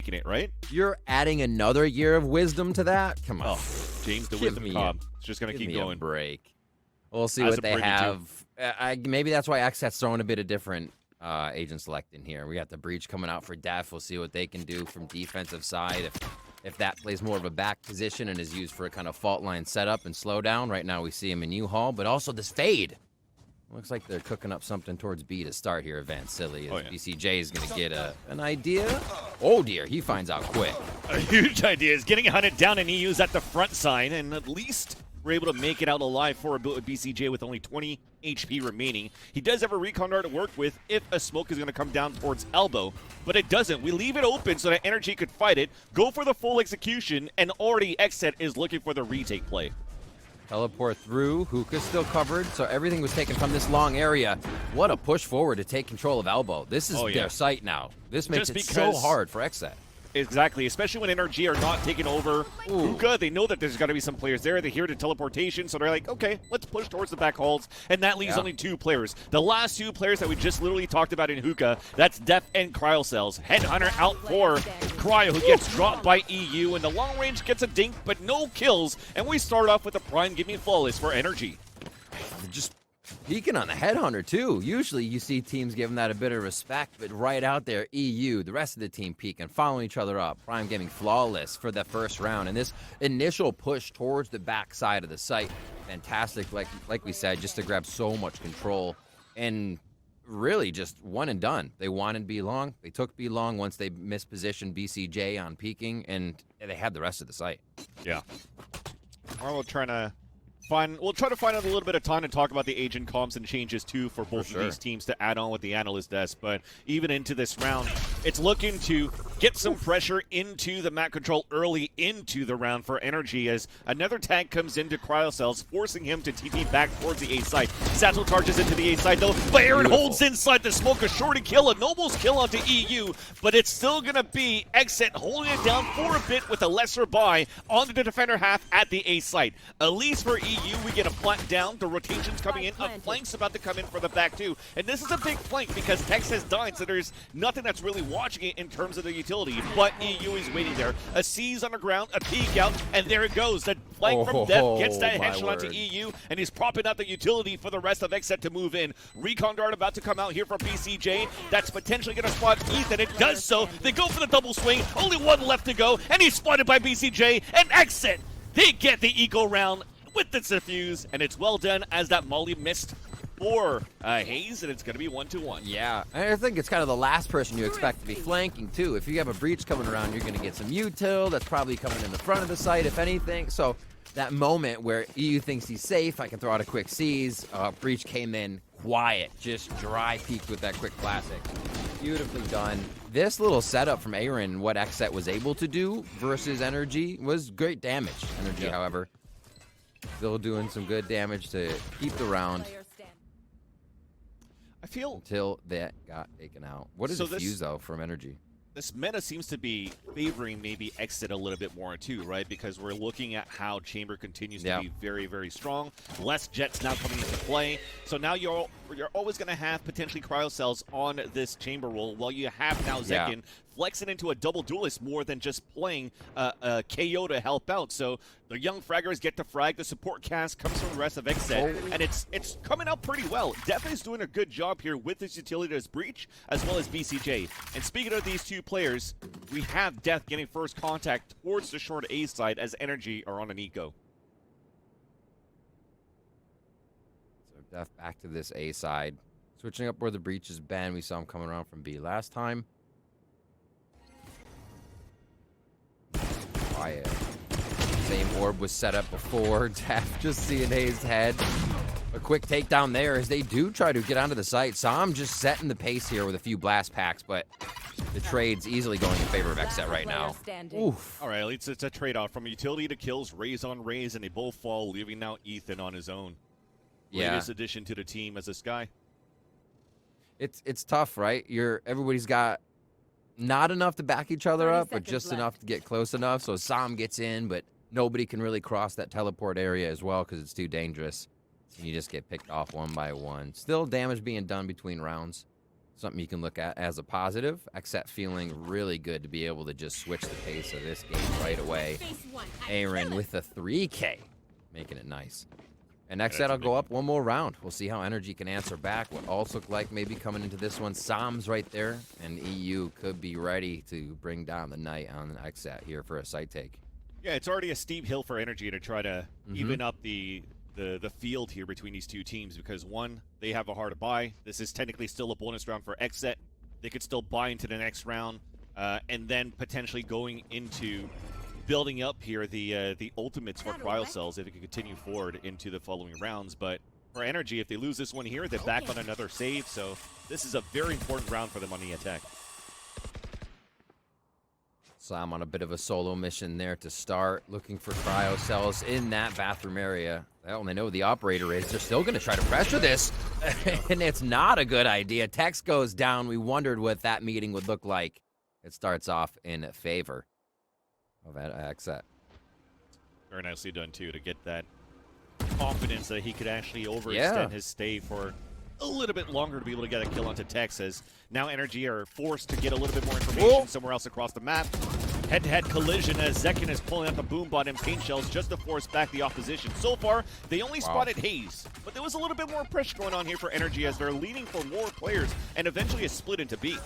taking it, right? You're adding another year of wisdom to that? Come on. Oh, James the Wisdom Cobb. It's just going to keep going. Break. We'll see As what a they Brady, have. Maybe that's why XSET's throwing a bit of different agent select in here. We got the Breach coming out for Def. We'll see what they can do from defensive side. If that plays more of a back position and is used for a kind of fault line setup and slow down. Right now we see him in U-Haul, but also this fade. Looks like they're cooking up something towards B to start here, Van Silly. BCJ is going to get an idea. Oh, dear. He finds out quick. A huge idea is getting hunted down, and EU's at the front side, and at least we're able to make it out alive for a BCJ with only 20 HP remaining. He does have a recon dart to work with if a smoke is going to come down towards elbow, but it doesn't. We leave it open so that NRG could fight it, go for the full execution, and already XSET is looking for the retake play. Teleport through. Hookah's still covered, so everything was taken from this long area. What a push forward to take control of elbow. This is their site now. This makes it so hard for XSET. Exactly, especially when NRG are not taking over Hookah. They know that there's got to be some players there. They hear the teleportation, so they're like, okay, let's push towards the back halls, and that leaves only 2 players. The last 2 players that we just literally talked about in Hookah, that's Def and Cryocells. Headhunter out for Cryo, who gets dropped by EU, and the long range gets a dink, but no kills, and we start off with a Prime Giving Flawless for NRG. Just peeking on the Headhunter, too. Usually you see teams giving that a bit of respect, but right out there, EU, the rest of the team peeking, following each other up. Prime Gaming Flawless for the first round. And this initial push towards the back side of the site, fantastic, like we said, just to grab so much control. And really just one and done. They wanted B long. They took B long once they mispositioned BCJ on peeking, and they had the rest of the site. Yeah. We'll try to find a little bit of time to talk about the agent comps and changes too for both of these teams to add on with the analyst desk. But even into this round, it's looking to get some pressure into the map control early into the round for NRG as another tag comes into Cryocells, forcing him to TP back towards the A side. Satchel charges into the A side though, but Aaron holds inside the smoke, a shorty kill, a Noble's kill onto EU, but it's still gonna be XSET holding it down for a bit with a lesser buy onto the defender half at the A site. At least for EU, we get a flank down. The rotation's coming in. A flank's about to come in for the back too. And this is a big flank because Tex has died, so there's nothing that's really watching it in terms of the utility. But EU is waiting there. A C's on the ground, a peek out, and there it goes. The flank from Def gets that headshot onto EU, and he's propping out the utility for the rest of XSET to move in. Recon dart about to come out here for BCJ. That's potentially going to spot Ethan. It does so. They go for the double swing. Only one left to go, and he's spotted by BCJ. And XSET, they get the eco round with the defuse, and it's well done as that Molly missed for Hayes, and it's going to be 1-1. Yeah, I think it's kind of the last person you expect to be flanking, too. If you have a breach coming around, you're going to get some util. That's probably coming in the front of the site, if anything. So that moment where EU thinks he's safe, I can throw out a quick seize. Breach came in quiet, just dry peeked with that quick classic. Beautifully done. This little setup from Aaron, what XSET was able to do versus NRG, was great damage. NRG, however, still doing some good damage to keep the round. I feel until that got taken out. What is defuse though from NRG? This meta seems to be favoring maybe XSET a little bit more too, right? Because we're looking at how Chamber continues to be very, very strong. Less Jets now coming into play. So now you're always going to have potentially Cryocells on this Chamber role, while you have now Zekin flexing into a double duelist more than just playing a KO to help out. So the young fraggers get to frag. The support cast comes from the rest of XSET, and it's coming out pretty well. Def is doing a good job here with his utility as Breach, as well as BCJ. And speaking of these two players, we have Def getting first contact towards the short A side as NRG are on an eco. So Def back to this A side. Switching up where the Breach has been. We saw him coming around from B last time. Quiet. Same orb was set up before. Def just seeing Hayes' head. A quick takedown there as they do try to get onto the site. Sam just setting the pace here with a few blast packs, but the trade's easily going in favor of XSET right now. Oof. All right, it's a trade-off from utility to kills, raise on raise, and they both fall, leaving now Ethan on his own. Latest addition to the team as this guy. It's tough, right? Everybody's got not enough to back each other up, but just enough to get close enough. So Sam gets in, but nobody can really cross that teleport area as well because it's too dangerous. And you just get picked off one by one. Still damage being done between rounds. something you can look at as a positive. XSET feeling really good to be able to just switch the pace of this game right away. Aaron with a 3K, making it nice. And XSET will go up one more round. We'll see how NRG can answer back. What also look like maybe coming into this one, Sam's right there, and EU could be ready to bring down the night on XSET here for a site take. Yeah, it's already a steep hill for NRG to try to even up the field here between these two teams, because one, they have a hard buy. This is technically still a bonus round for XSET. They could still buy into the next round, and then potentially going into building up here the ultimates for cryo cells if it can continue forward into the following rounds. But for NRG, if they lose this one here, they're back on another save, so this is a very important round for them on the attack. Sam on a bit of a solo mission there to start, looking for cryo cells in that bathroom area. Well, they know who the operator is. They're still going to try to pressure this, and it's not a good idea. Text goes down. We wondered what that meeting would look like. It starts off in favor of XSET. Very nicely done, too, to get that confidence that he could actually overextend his stay for a little bit longer to be able to get a kill onto Tex, as now NRG are forced to get a little bit more information somewhere else across the map. Head-to-head collision as Zekin is pulling out the boom bot and paint shells just to force back the opposition. So far, they only spotted Haze, but there was a little bit more pressure going on here for NRG as they're leaning for more players and eventually a split into B.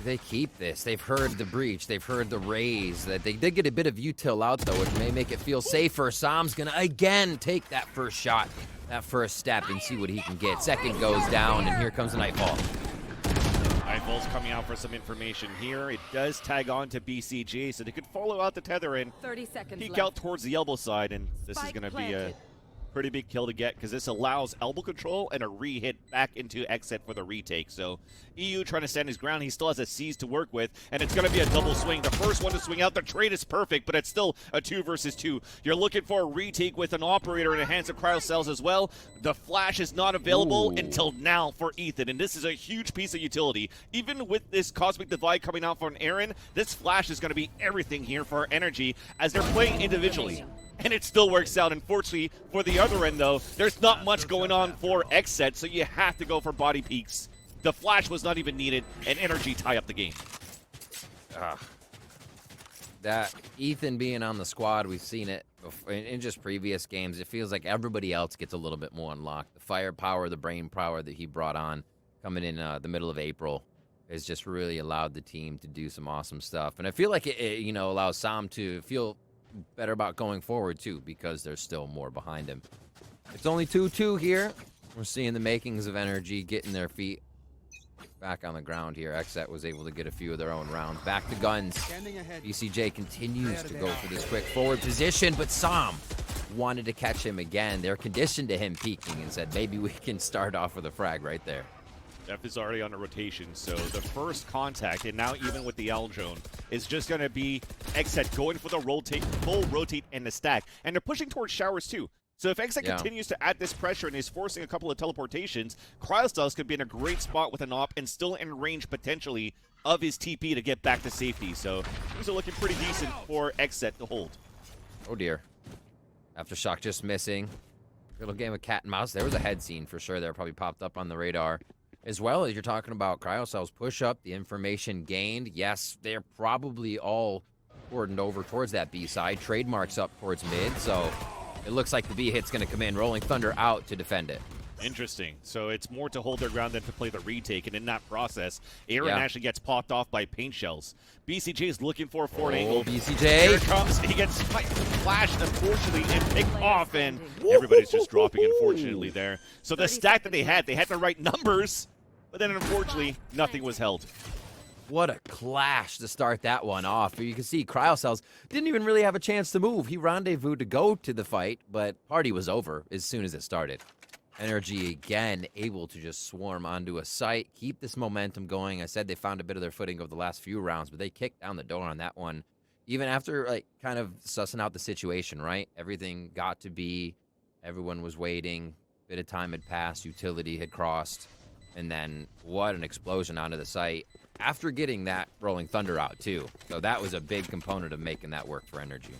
They keep this. They've heard the breach. They've heard the raise. That they did get a bit of util out, though, which may make it feel safer. Sam's going to, again, take that first shot, that first step, and see what he can get. Second goes down, and here comes the Nightfall. Nightfall's coming out for some information here. It does tag on to BCG, so they could follow out the tether and 30 seconds peek left. out towards the elbow side, and this is going to be a pretty big kill to get, because this allows elbow control and a re-hit back into XSET for the retake. So EU trying to stand his ground. He still has a C's to work with, and it's going to be a double swing. The first one to swing out, the trade is perfect, but it's still a 2 versus 2. You're looking for a retake with an operator in the hands of cryo cells as well. The flash is not available until now for Ethan, and this is a huge piece of utility. Even with this Cosmic Divide coming out from Aaron, this flash is going to be everything here for NRG as they're playing individually. And it still works out. Unfortunately, for the other end, though, there's not much going on for XSET, so you have to go for body peaks. The flash was not even needed, and NRG tie up the game. That Ethan being on the squad, we've seen it in just previous games. It feels like everybody else gets a little bit more unlocked. The firepower, the brain power that he brought on coming in the middle of April has just really allowed the team to do some awesome stuff. And I feel like it allows Sam to feel better about going forward, too, because there's still more behind him. It's only 2-2 here. We're seeing the makings of NRG getting their feet back on the ground here. XSET was able to get a few of their own rounds. Back to guns. BCJ continues to go for this quick forward position, but Sam wanted to catch him again. They're conditioned to him peeking and said, maybe we can start off with a frag right there. Def is already on a rotation, so the first contact, and now even with the L drone, is just going to be XSET going for the full rotate and the stack. And they're pushing towards showers, too. So if XSET continues to add this pressure and is forcing a couple of teleportations, Cryostyles could be in a great spot with an op and still in range, potentially, of his TP to get back to safety. So these are looking pretty decent for XSET to hold. Oh, dear. Aftershock just missing. Little game of cat and mouse. There was a head scene for sure there. Probably popped up on the radar. As well as you're talking about cryocells push up, the information gained. Yes, they're probably all cordoned over towards that B side. Trademarks up towards mid, so it looks like the B hit's going to come in. Rolling Thunder out to defend it. Interesting. So it's more to hold their ground than to play the retake, and in that process, Aaron actually gets popped off by paint shells. BCJ is looking for a forward angle. BCJ. Here it comes. He gets flashed, unfortunately, and picked off, and everybody's just dropping, unfortunately, there. So the stack that they had the right numbers, but then, unfortunately, nothing was held. What a clash to start that one off. You can see Cryocells didn't even really have a chance to move. He rendezvoused to go to the fight, but party was over as soon as it started. NRG again able to just swarm onto a site, keep this momentum going. I said they found a bit of their footing over the last few rounds, but they kicked down the door on that one. Even after kind of sussing out the situation, right? Everything got to be, everyone was waiting, bit of time had passed, utility had crossed, and then what an explosion onto the site after getting that Rolling Thunder out too. So that was a big component of making that work for NRG.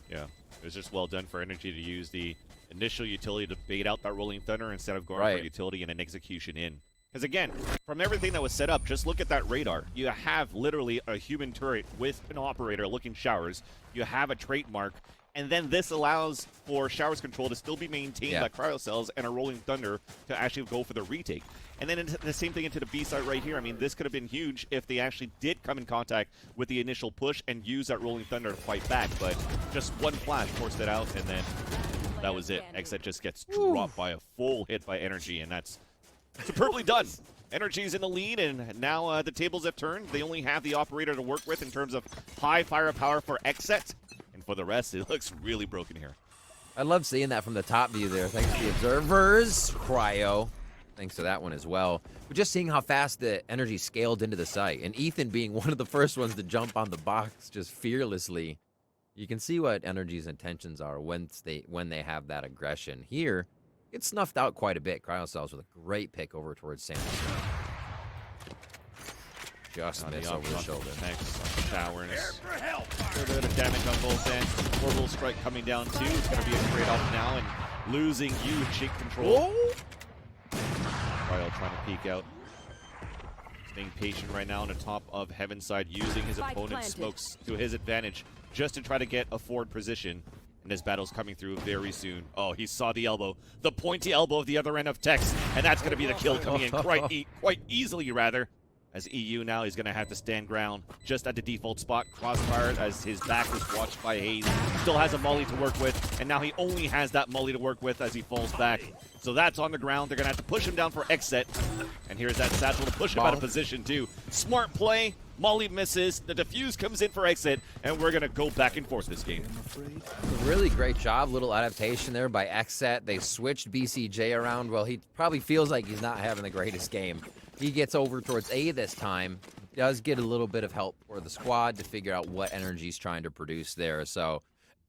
Yeah, it was just well done for NRG to use the initial utility to bait out that Rolling Thunder instead of going for utility and an execution in. Because again, from everything that was set up, just look at that radar. You have literally a human turret with an operator looking showers. You have a trait mark. And then this allows for showers control to still be maintained by cryo cells and a rolling thunder to actually go for the retake. And then the same thing into the B side right here. I mean, this could have been huge if they actually did come in contact with the initial push and use that rolling thunder to fight back. But just one flash forced it out, and then that was it. XSET just gets dropped by a full hit by NRG, and that's superbly done. NRG's in the lead, and now the tables have turned. They only have the operator to work with in terms of high firepower for XSET. And for the rest, it looks really broken here. I love seeing that from the top view there. Thanks to the observers. Cryo. Thanks to that one as well. But just seeing how fast the NRG scaled into the site, and Ethan being one of the first ones to jump on the box just fearlessly. You can see what NRG's intentions are when they have that aggression. Here, it's snuffed out quite a bit. Cryo cells with a great pick over towards Sam. Just miss over the shoulder. Thanks. Showers. A little bit of damage on both ends. Orbital strike coming down too. It's going to be a trade-off now, and losing you shake control. Cryo trying to peek out. Staying patient right now on the top of Heaven's side, using his opponent's smokes to his advantage just to try to get a forward position. And this battle's coming through very soon. Oh, he saw the elbow. The pointy elbow of the other end of Tex. And that's going to be the kill coming in quite easily, rather. As EU now is going to have to stand ground just at the default spot. Crossfire as his back is watched by Hayes. Still has a molly to work with, and now he only has that molly to work with as he falls back. So that's on the ground. They're going to have to push him down for XSET. And here's that satchel to push him out of position too. Smart play. Molly misses. The defuse comes in for XSET, and we're going to go back and forth this game. Really great job. Little adaptation there by XSET. They switched BCJ around. Well, he probably feels like he's not having the greatest game. He gets over towards A this time. Does get a little bit of help for the squad to figure out what NRG's trying to produce there. So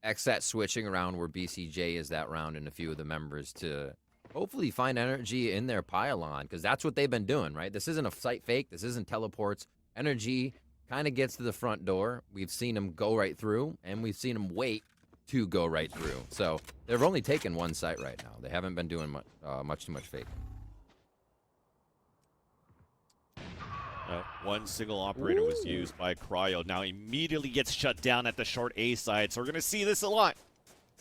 XSET switching around where BCJ is that round, and a few of the members to hopefully find NRG in their pylon, because that's what they've been doing, right? This isn't a site fake. This isn't teleports. NRG kind of gets to the front door. We've seen him go right through, and we've seen him wait to go right through. So they've only taken one site right now. They haven't been doing much too much fake. One single operator was used by Cryo. Now immediately gets shut down at the short A side. So we're going to see this a lot.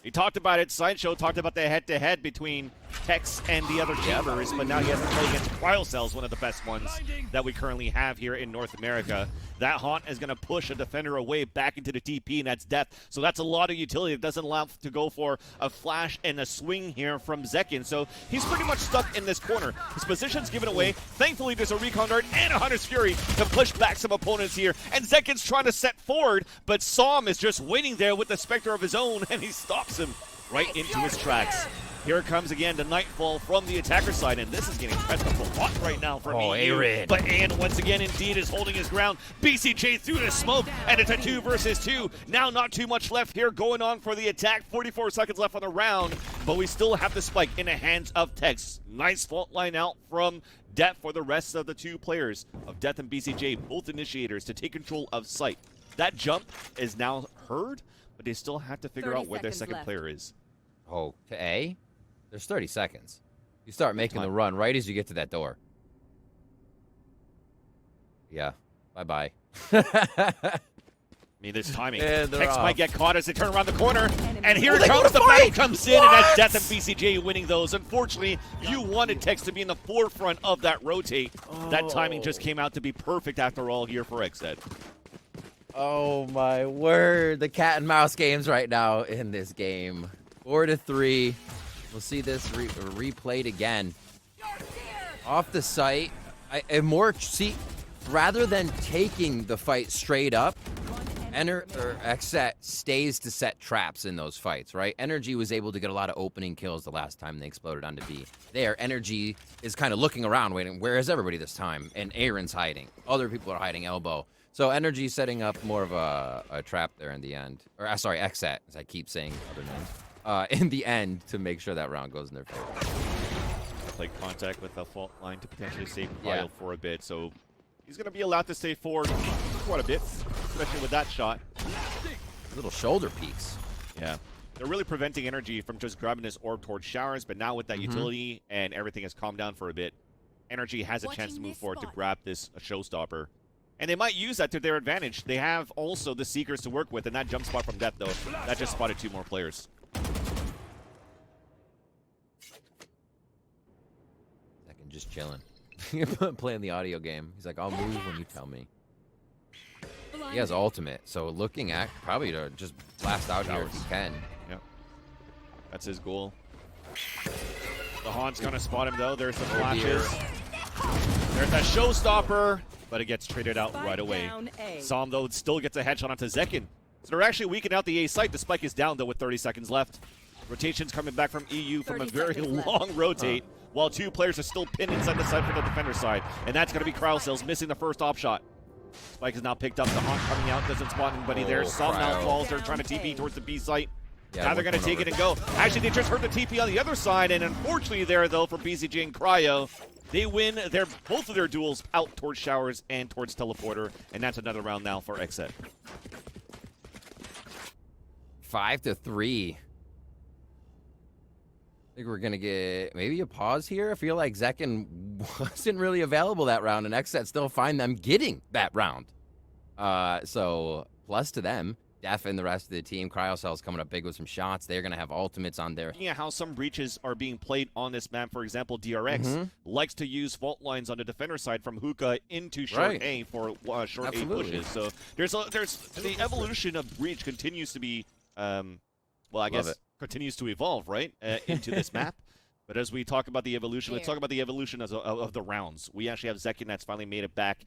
He talked about it. Sideshow talked about the head-to-head between Tex and the other chambers, but now he has to play against Cryo Cells, one of the best ones that we currently have here in North America. That haunt is going to push a defender away back into the TP, and that's death. So that's a lot of utility. It doesn't allow to go for a flash and a swing here from Zekin. So he's pretty much stuck in this corner. His position's given away. Thankfully, there's a Recon Dart and a Hunter's Fury to push back some opponents here. And Zekin's trying to set forward, but Som is just waiting there with the Spectre of his own, and he stops him right into his tracks. Here comes again the Nightfall from the attacker side, and this is getting pressed up a lot right now for me. But Ayan once again indeed is holding his ground. BCJ through the smoke, and it's a 2 versus 2. Now not too much left here going on for the attack. 44 seconds left on the round, but we still have the spike in the hands of Tex. Nice fault line out from Death for the rest of the two players of Death and BCJ, both initiators, to take control of site. That jump is now heard, but they still have to figure out where their second player is. Oh, to A? There's 30 seconds. You start making the run right as you get to that door. Yeah. Bye-bye. I mean, there's timing. Tex might get caught as they turn around the corner. And here comes the fight! battle comes in, and that's Death and BCJ winning those. Unfortunately, you wanted Tex to be in the forefront of that rotate. That timing just came out to be perfect after all here for XSET. Oh, my word. The cat and mouse games right now in this game. 4-3. We'll see this replayed again. Off the site. Rather than taking the fight straight up, XSET stays to set traps in those fights, right? NRG was able to get a lot of opening kills the last time they exploded onto B. There, NRG is kind of looking around, waiting, where is everybody this time? And Aaron's hiding. Other people are hiding elbow. So NRG setting up more of a trap there in the end. Or, sorry, XSET, as I keep saying other names. In the end, to make sure that round goes in their favor. Play contact with the fault line to potentially save Cryo for a bit, so he's going to be allowed to stay forward quite a bit, especially with that shot. Little shoulder peeks. Yeah. They're really preventing NRG from just grabbing this orb towards showers, but now with that utility and everything has calmed down for a bit, NRG has a chance to move forward to grab this showstopper. And they might use that to their advantage. They have also the Seekers to work with, and that jump spot from Death, though, that just spotted 2 more players. Second, just chilling. Playing the audio game. He's like, I'll move when you tell me. He has ultimate, so looking at probably to just blast out here if he can. Yep. That's his goal. The Haunt's gonna spot him though. There's the flashes. There's that showstopper, but it gets traded out right away. Som though still gets a headshot onto Zekin. So they're actually weakening out the A site. The spike is down though with 30 seconds left. Rotation's coming back from EU from a very long rotate, while 2 players are still pinned inside the site from the defender side. And that's gonna be Cryocells missing the first op shot. Spike is now picked up. The Haunt coming out, doesn't spot anybody there. Som now falls. They're trying to TP towards the B site. Yeah, now they're going to take it and go. Actually, they just heard the TP on the other side, and unfortunately there, though, for BCG and Cryo, they win both of their duels out towards Showers and towards Teleporter, and that's another round now for XSET. 5-3. I think we're going to get maybe a pause here. I feel like Zekin wasn't really available that round, and XSET still find them getting that round. So, plus to them. Def and the rest of the team. Cryocells coming up big with some shots. They're going to have ultimates on there. Yeah, how some breaches are being played on this map. For example, DRX likes to use fault lines on the defender side from hookah into short A for short A pushes. So there's the evolution of breach continues to be, well, I guess continues to evolve, right, into this map. But as we talk about the evolution, let's talk about the evolution of the rounds. We actually have Zekin that's finally made it back.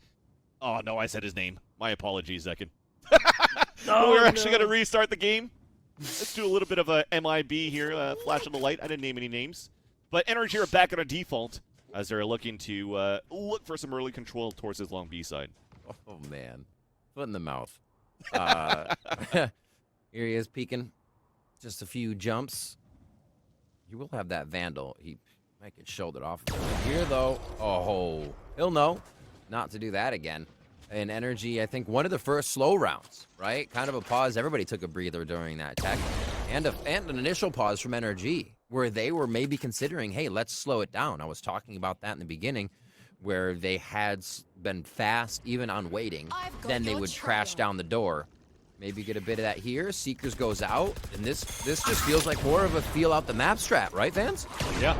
Oh, no, I said his name. My apologies, Zekin. We're actually going to restart the game. Let's do a little bit of a MIB here, flash on the light. I didn't name any names. But NRG are back on a default as they're looking to look for some early control towards his long B side. Oh, man. Foot in the mouth. Here he is peeking. Just a few jumps. You will have that Vandal. He might get shouldered off. Here, though. Oh, he'll know not to do that again. And NRG, I think, one of the first slow rounds, right? Kind of a pause. Everybody took a breather during that tech. And an initial pause from NRG, where they were maybe considering, hey, let's slow it down. I was talking about that in the beginning, where they had been fast, even on waiting. Then they would crash down the door. Maybe get a bit of that here. Seekers goes out. And this just feels like more of a feel out the map strat, right, fans? Yeah.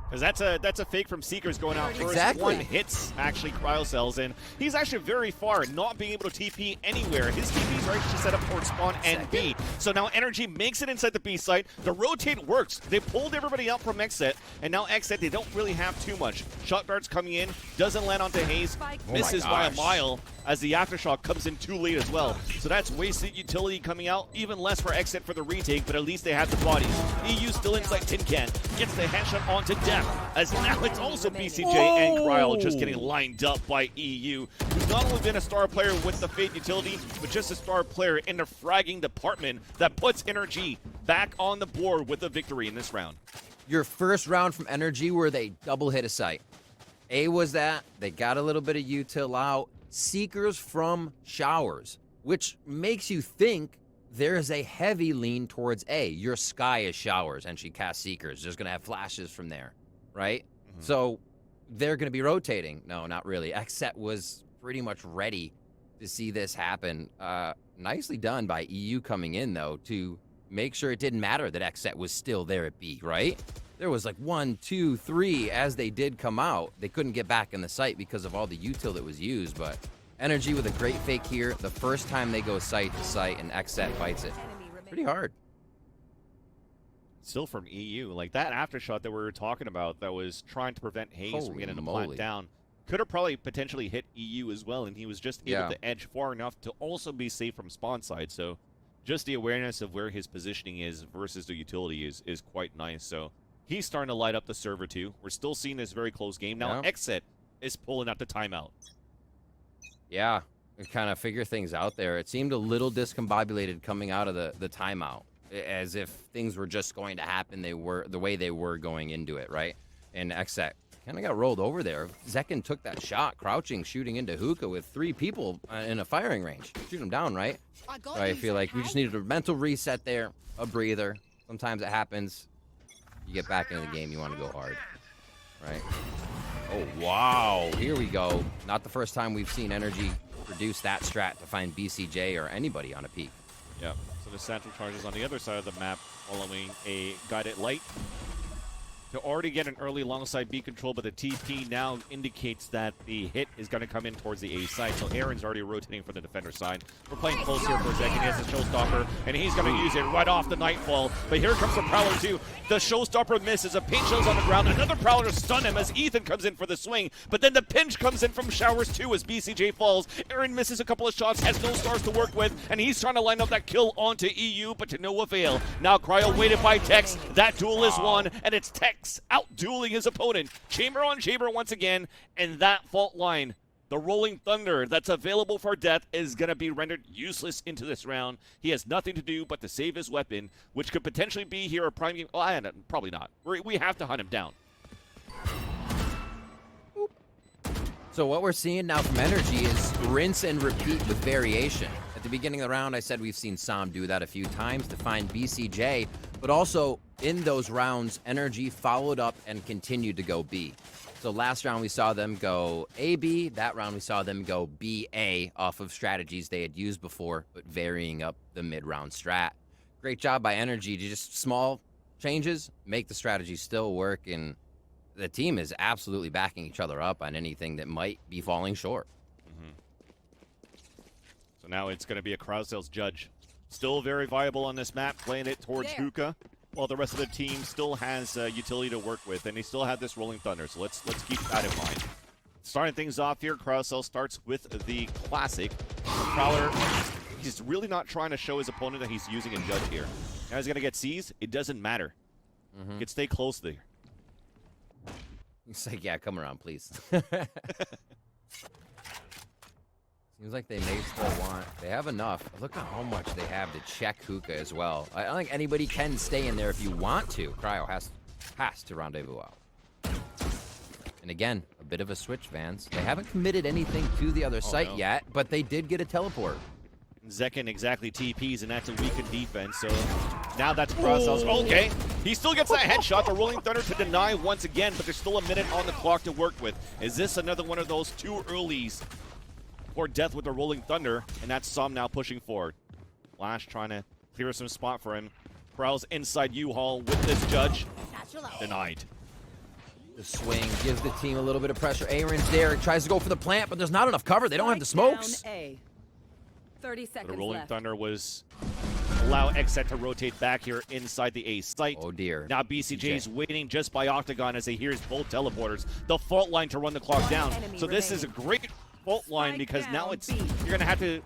Because that's a fake from Seekers going out first. Exactly. One hits actually Cryocells, and he's actually very far, not being able to TP anywhere. His TPs are actually set up towards spawn and B. So now NRG makes it inside the B site. The rotate works. They pulled everybody out from XSET, and now XSET, they don't really have too much. Shot darts coming in, doesn't land onto Hayes, misses by a mile as the aftershock comes in too late as well. So that's wasted utility coming out, even less for XSET for the retake, but at least they have the bodies. EU still inside Tin Can, gets the headshot onto Death, as now it's also BCJ and Cryo just getting lined up by EU, who's not only been a star player with the Fate utility, but just a star player in the fragging department that puts NRG back on the board with a victory in this round. Your first round from NRG where they double hit a site. A was that. They got a little bit of util out. Seekers from Showers, which makes you think there's a heavy lean towards A. Your Sky is Showers, and she casts Seekers. There's going to have flashes from there, right? So they're going to be rotating. No, not really. XSET was pretty much ready to see this happen. Nicely done by EU coming in, though, to make sure it didn't matter that XSET was still there at B, right? There was like 1, 2, 3 as they did come out. They couldn't get back in the site because of all the util that was used, but NRG with a great fake here. The first time they go site to site, and XSET fights it. Pretty hard. Still from EU, like that aftershot that we were talking about that was trying to prevent Hayes from getting the plant down. Could have probably potentially hit EU as well, and he was just able to edge far enough to also be safe from spawn side. So just the awareness of where his positioning is versus the utility is quite nice. So he's starting to light up the server too. We're still seeing this very close game. Now XSET is pulling out the timeout. Yeah, kind of figure things out there. It seemed a little discombobulated coming out of the timeout, as if things were just going to happen. They were the way they were going into it, right? And XSET kind of got rolled over there. Zekin took that shot, crouching, shooting into hookah with 3 people in a firing range. Shoot him down, right? I feel like we just needed a mental reset there, a breather. Sometimes it happens. You get back into the game, you want to go hard, right? Oh, wow. Here we go. Not the first time we've seen NRG produce that strat to find BCJ or anybody on a peak. Yeah. So the Satchel charges on the other side of the map following a guided light. To already get an early longside B control, but the TP now indicates that the hit is going to come in towards the A side. So Aaron's already rotating for the defender side. We're playing close here for a second. He has the Showstopper, and he's going to use it right off the Nightfall. But here comes the Prowler too. The Showstopper misses. A pinch shows on the ground. Another Prowler to stun him as Ethan comes in for the swing. But then the pinch comes in from Showers too as BCJ falls. Aaron misses a couple of shots, has no stars to work with, and he's trying to line up that kill onto EU, but to no avail. Now Cryo waited by Tex. That duel is won, and it's Tex out-dueling his opponent. Chamber on chamber once again, and that fault line, the Rolling Thunder that's available for death, is going to be rendered useless into this round. He has nothing to do but to save his weapon, which could potentially be here a prime game. Oh, probably not. We have to hunt him down. So what we're seeing now from NRG is rinse and repeat with variation. At the beginning of the round, I said we've seen Sam do that a few times to find BCJ, but also in those rounds, NRG followed up and continued to go B. So last round we saw them go A-B. That round we saw them go B-A off of strategies they had used before, but varying up the mid-round strat. Great job by NRG to just small changes, make the strategy still work, and the team is absolutely backing each other up on anything that might be falling short. So now it's going to be a Krausel's judge. Still very viable on this map, playing it towards Hookah, while the rest of the team still has utility to work with, and they still have this Rolling Thunder, so let's keep that in mind. Starting things off here, Krausel starts with the classic. Prowler, he's really not trying to show his opponent that he's using a judge here. Now he's going to get seized. It doesn't matter. He can stay close there. He's like, yeah, come around, please. Seems like they may still want. They have enough. Look at how much they have to check Hookah as well. I don't think anybody can stay in there if you want to. Cryo has to rendezvous out. And again, a bit of a switch, Vans. They haven't committed anything to the other site yet, but they did get a teleport. Zekin exactly TPs, and that's a weakened defense. So now that's Krausel's. Okay, he still gets that headshot. The Rolling Thunder to deny once again, but there's still a minute on the clock to work with. Is this another one of those too earlys for death with the Rolling Thunder? And that's Som now pushing forward. Flash trying to clear some spot for him. Prowls inside U-Haul with this judge. Denied. The swing gives the team a little bit of pressure. Aaron's there, tries to go for the plant, but there's not enough cover. They don't have the smokes. 30 seconds the Rolling left. Thunder was allow XSET to rotate back here inside the A site. Oh dear. Now BCJ's waiting just by Octagon as he hears both teleporters. The fault line to run the clock down. So this is a great fault line because now it's you're gonna have to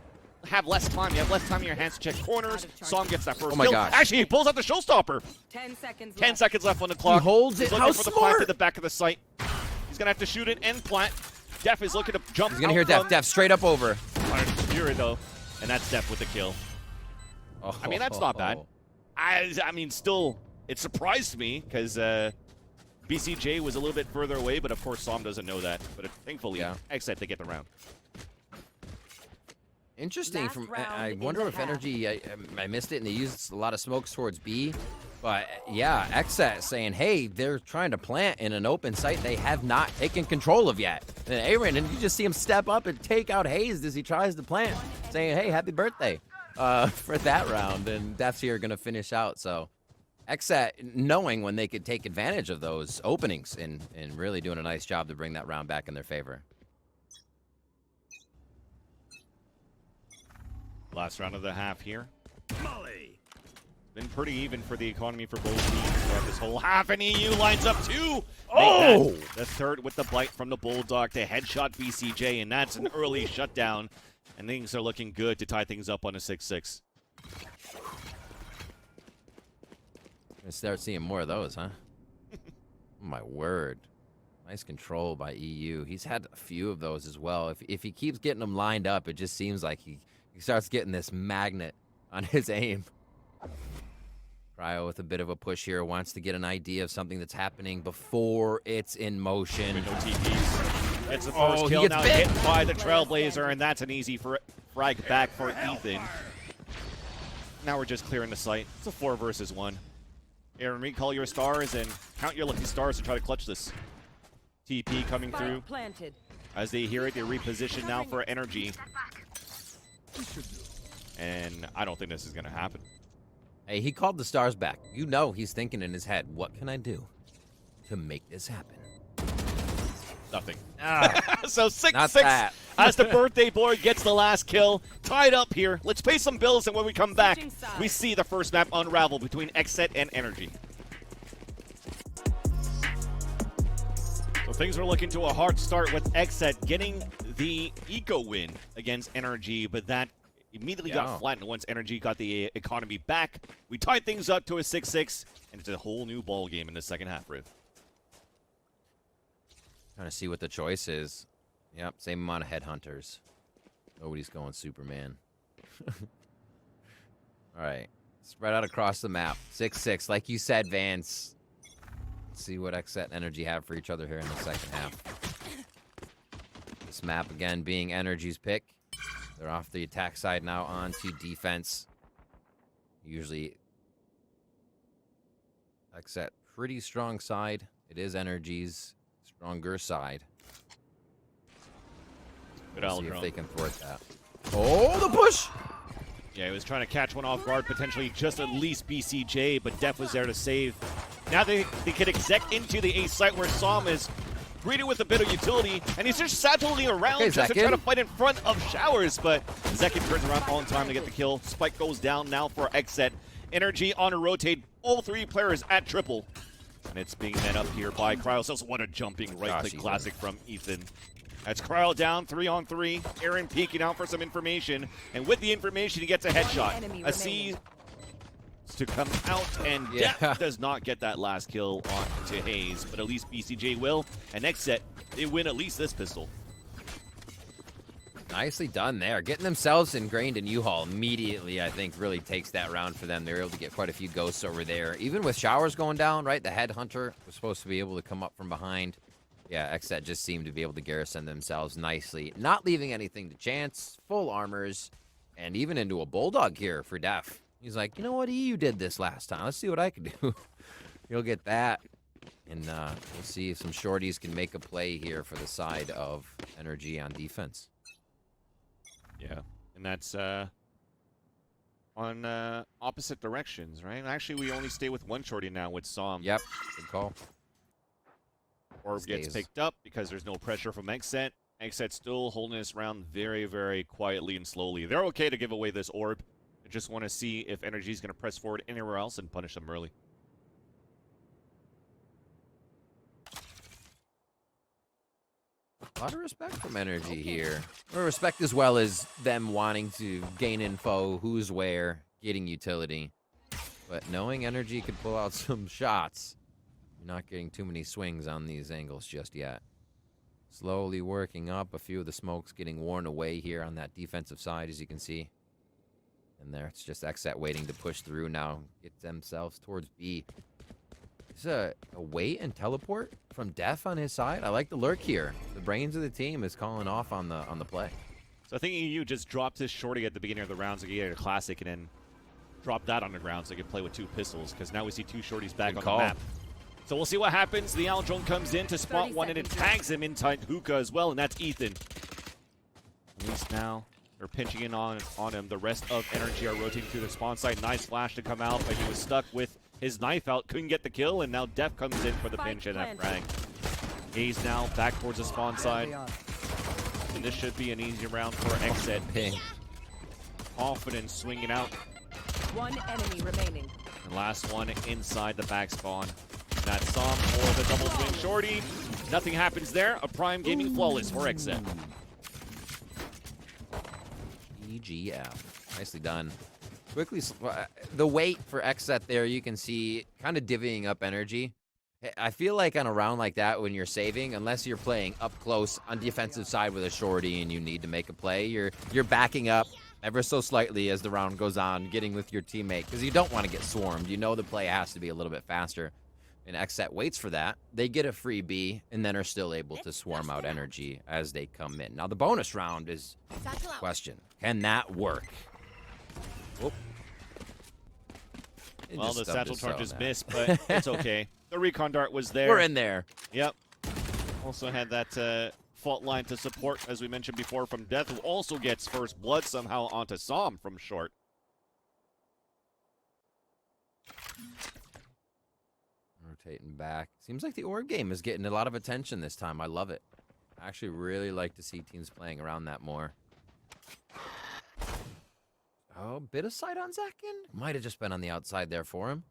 have less time. You have less time in your hands to check corners. Som gets that first Oh my kill. gosh. Actually, he pulls out the Showstopper. 10 seconds 10 left. seconds left on the clock. He holds He's it. looking How for the plant smart. at the back of the site. He's gonna have to shoot it and plant. Def is looking to jump. He's gonna hear Def straight up over. Fury though, and that's Def with the kill. Oh, I mean, that's not bad. I mean, still, it surprised me because BCJ was a little bit further away, but of course Som doesn't know that. But thankfully, XSET to get the round. Interesting. Last From round I in wonder the if half. NRG, I missed it, and they used a lot of smokes towards B. But yeah, XSET saying, hey, they're trying to plant in an open site they have not taken control of yet. And Aaron, and you just see him step up and take out Hayes as he tries to plant, saying, hey, happy birthday for that round. And that's here going to finish out. So XSET knowing when they could take advantage of those openings and really doing a nice job to bring that round back in their favor. Last round of the half here. Been pretty even for the economy for both teams throughout this whole half, and EU lines up two. Oh! The third with the bite from the Bulldog to headshot BCJ, and that's an early shutdown. And things are looking good to tie things up on a 6-6. Gonna start seeing more of those, huh? Oh, my word. Nice control by EU. He's had a few of those as well. If he keeps getting them lined up, it just seems like he starts getting this magnet on his aim. Cryo with a bit of a push here, wants to get an idea of something that's happening before it's in motion. No TPs. It's the first kill now hit by the Trailblazer, and that's an easy frag back for Ethan. Now we're just clearing the site. It's a 4 versus 1. Aaron, recall your stars and count your lucky stars to try to clutch this. TP coming through. Spike planted. As they hear it, they reposition now for NRG. And I don't think this is going to happen. Hey, he called the stars back. You know he's thinking in his head, what can I do to make this happen? Nothing. Ah, So 6-6 that. as the birthday boy gets the last kill. Tied up here. Let's pay some bills, and when we come back, Switching sides. we see the first map unravel between XSET and NRG. So things are looking to a hard start with XSET getting the eco win against NRG, but that immediately got flattened once NRG got the economy back. We tied things up to a 6-6, and it's a whole new ball game in the second half, Riv. Trying to see what the choice is. Yep, same amount of headhunters. Nobody's going Superman. All right, spread out across the map. 6-6, like you said, Vance. Let's see what XSET and NRG have for each other here in the second half. This map, again, being NRG's pick. They're off the attack side now onto defense. Usually, XSET, pretty strong side. It is NRG's stronger side. Good Let's see if Aldron. they can thwart that. Oh, the push! Yeah, he was trying to catch one off guard, potentially just at least BCJ, but Def was there to save. Now they can exec into the A site where Som is greeted with a bit of utility, and he's just saddling around just to try to fight in front of Showers, but Zekin turns around on time to get the kill. Spike goes down now for XSET. NRG on a rotate, all three players at triple. And it's being met up here by Cryo. What a jumping right-click classic from Ethan. That's Cryo down 3-on-3. Aaron peeking out for some information. And with the information, he gets a headshot. A C to come out, and Def does not get that last kill on to Hayes. But at least BCJ will. And XSET, they win at least this pistol. Nicely done there. Getting themselves ingrained in U-Haul immediately, I think, really takes that round for them. They were able to get quite a few ghosts over there. Even with Showers going down, right? The headhunter was supposed to be able to come up from behind. Yeah, XSET just seemed to be able to garrison themselves nicely. Not leaving anything to chance. Full armors. And even into a Bulldog here for Def. He's like, you know what? EU did this last time. Let's see what I can do. You'll get that. And we'll see if some shorties can make a play here for the side of NRG on defense. Yeah, and that's on opposite directions, right? Actually, we only stay with one shorty now with Som. Yep, good call. Orb gets picked up because there's no pressure from XSET. XSET still holding this round very, very quietly and slowly. They're okay to give away this orb. I just want to see if NRG is going to press forward anywhere else and punish them early. A lot of respect from NRG here. Or respect as well as them wanting to gain info, who's where, getting utility. But knowing NRG could pull out some shots, you're not getting too many swings on these angles just yet. Slowly working up, a few of the smokes getting worn away here on that defensive side, as you can see. And there, it's just XSET waiting to push through now, get themselves towards B. It's a wait and teleport from Def on his side. I like the lurk here. The brains of the team is calling off on the play. So I think EU just dropped his shorty at the beginning of the round so he had a classic and then dropped that on the ground so he could play with two pistols because now we see two shorties back on the map. So we'll see what happens. The Aldron comes in to spot one and it tags him inside hookah as well, and that's Ethan. At least now they're pinching in on him. The rest of NRG are rotating through the spawn site. Nice flash to come out, but he was stuck with his knife out, couldn't get the kill, and now Def comes in for the pinch and that frag. Hayes now back towards the spawn side. And this should be an easy round for XSET. Confident swinging out. One enemy remaining. And last one inside the back spawn. That's Som for the double swing shorty. Nothing happens there. A prime gaming flawless for XSET. EGF. Nicely done. Quickly, the wait for XSET there, you can see kind of divvying up energy. I feel like on a round like that, when you're saving, unless you're playing up close on defensive side with a shorty and you need to make a play, you're backing up ever so slightly as the round goes on, getting with your teammate, because you don't want to get swarmed. You know the play has to be a little bit faster. And XSET waits for that. They get a free B, and then are still able to swarm out energy as they come in. Now, the bonus round is the question. Can that work? Whoop. Well, the satchel charges missed, but it's okay. The recon dart was there. We're in there. Yep. Also had that fault line to support, as we mentioned before, from Death, who also gets first blood somehow onto Som from short. Rotating back. Seems like the orb game is getting a lot of attention this time. I love it. I actually really like to see teams playing around that more. Oh, bit of sight on Zekin. Might have just been on the outside there for him.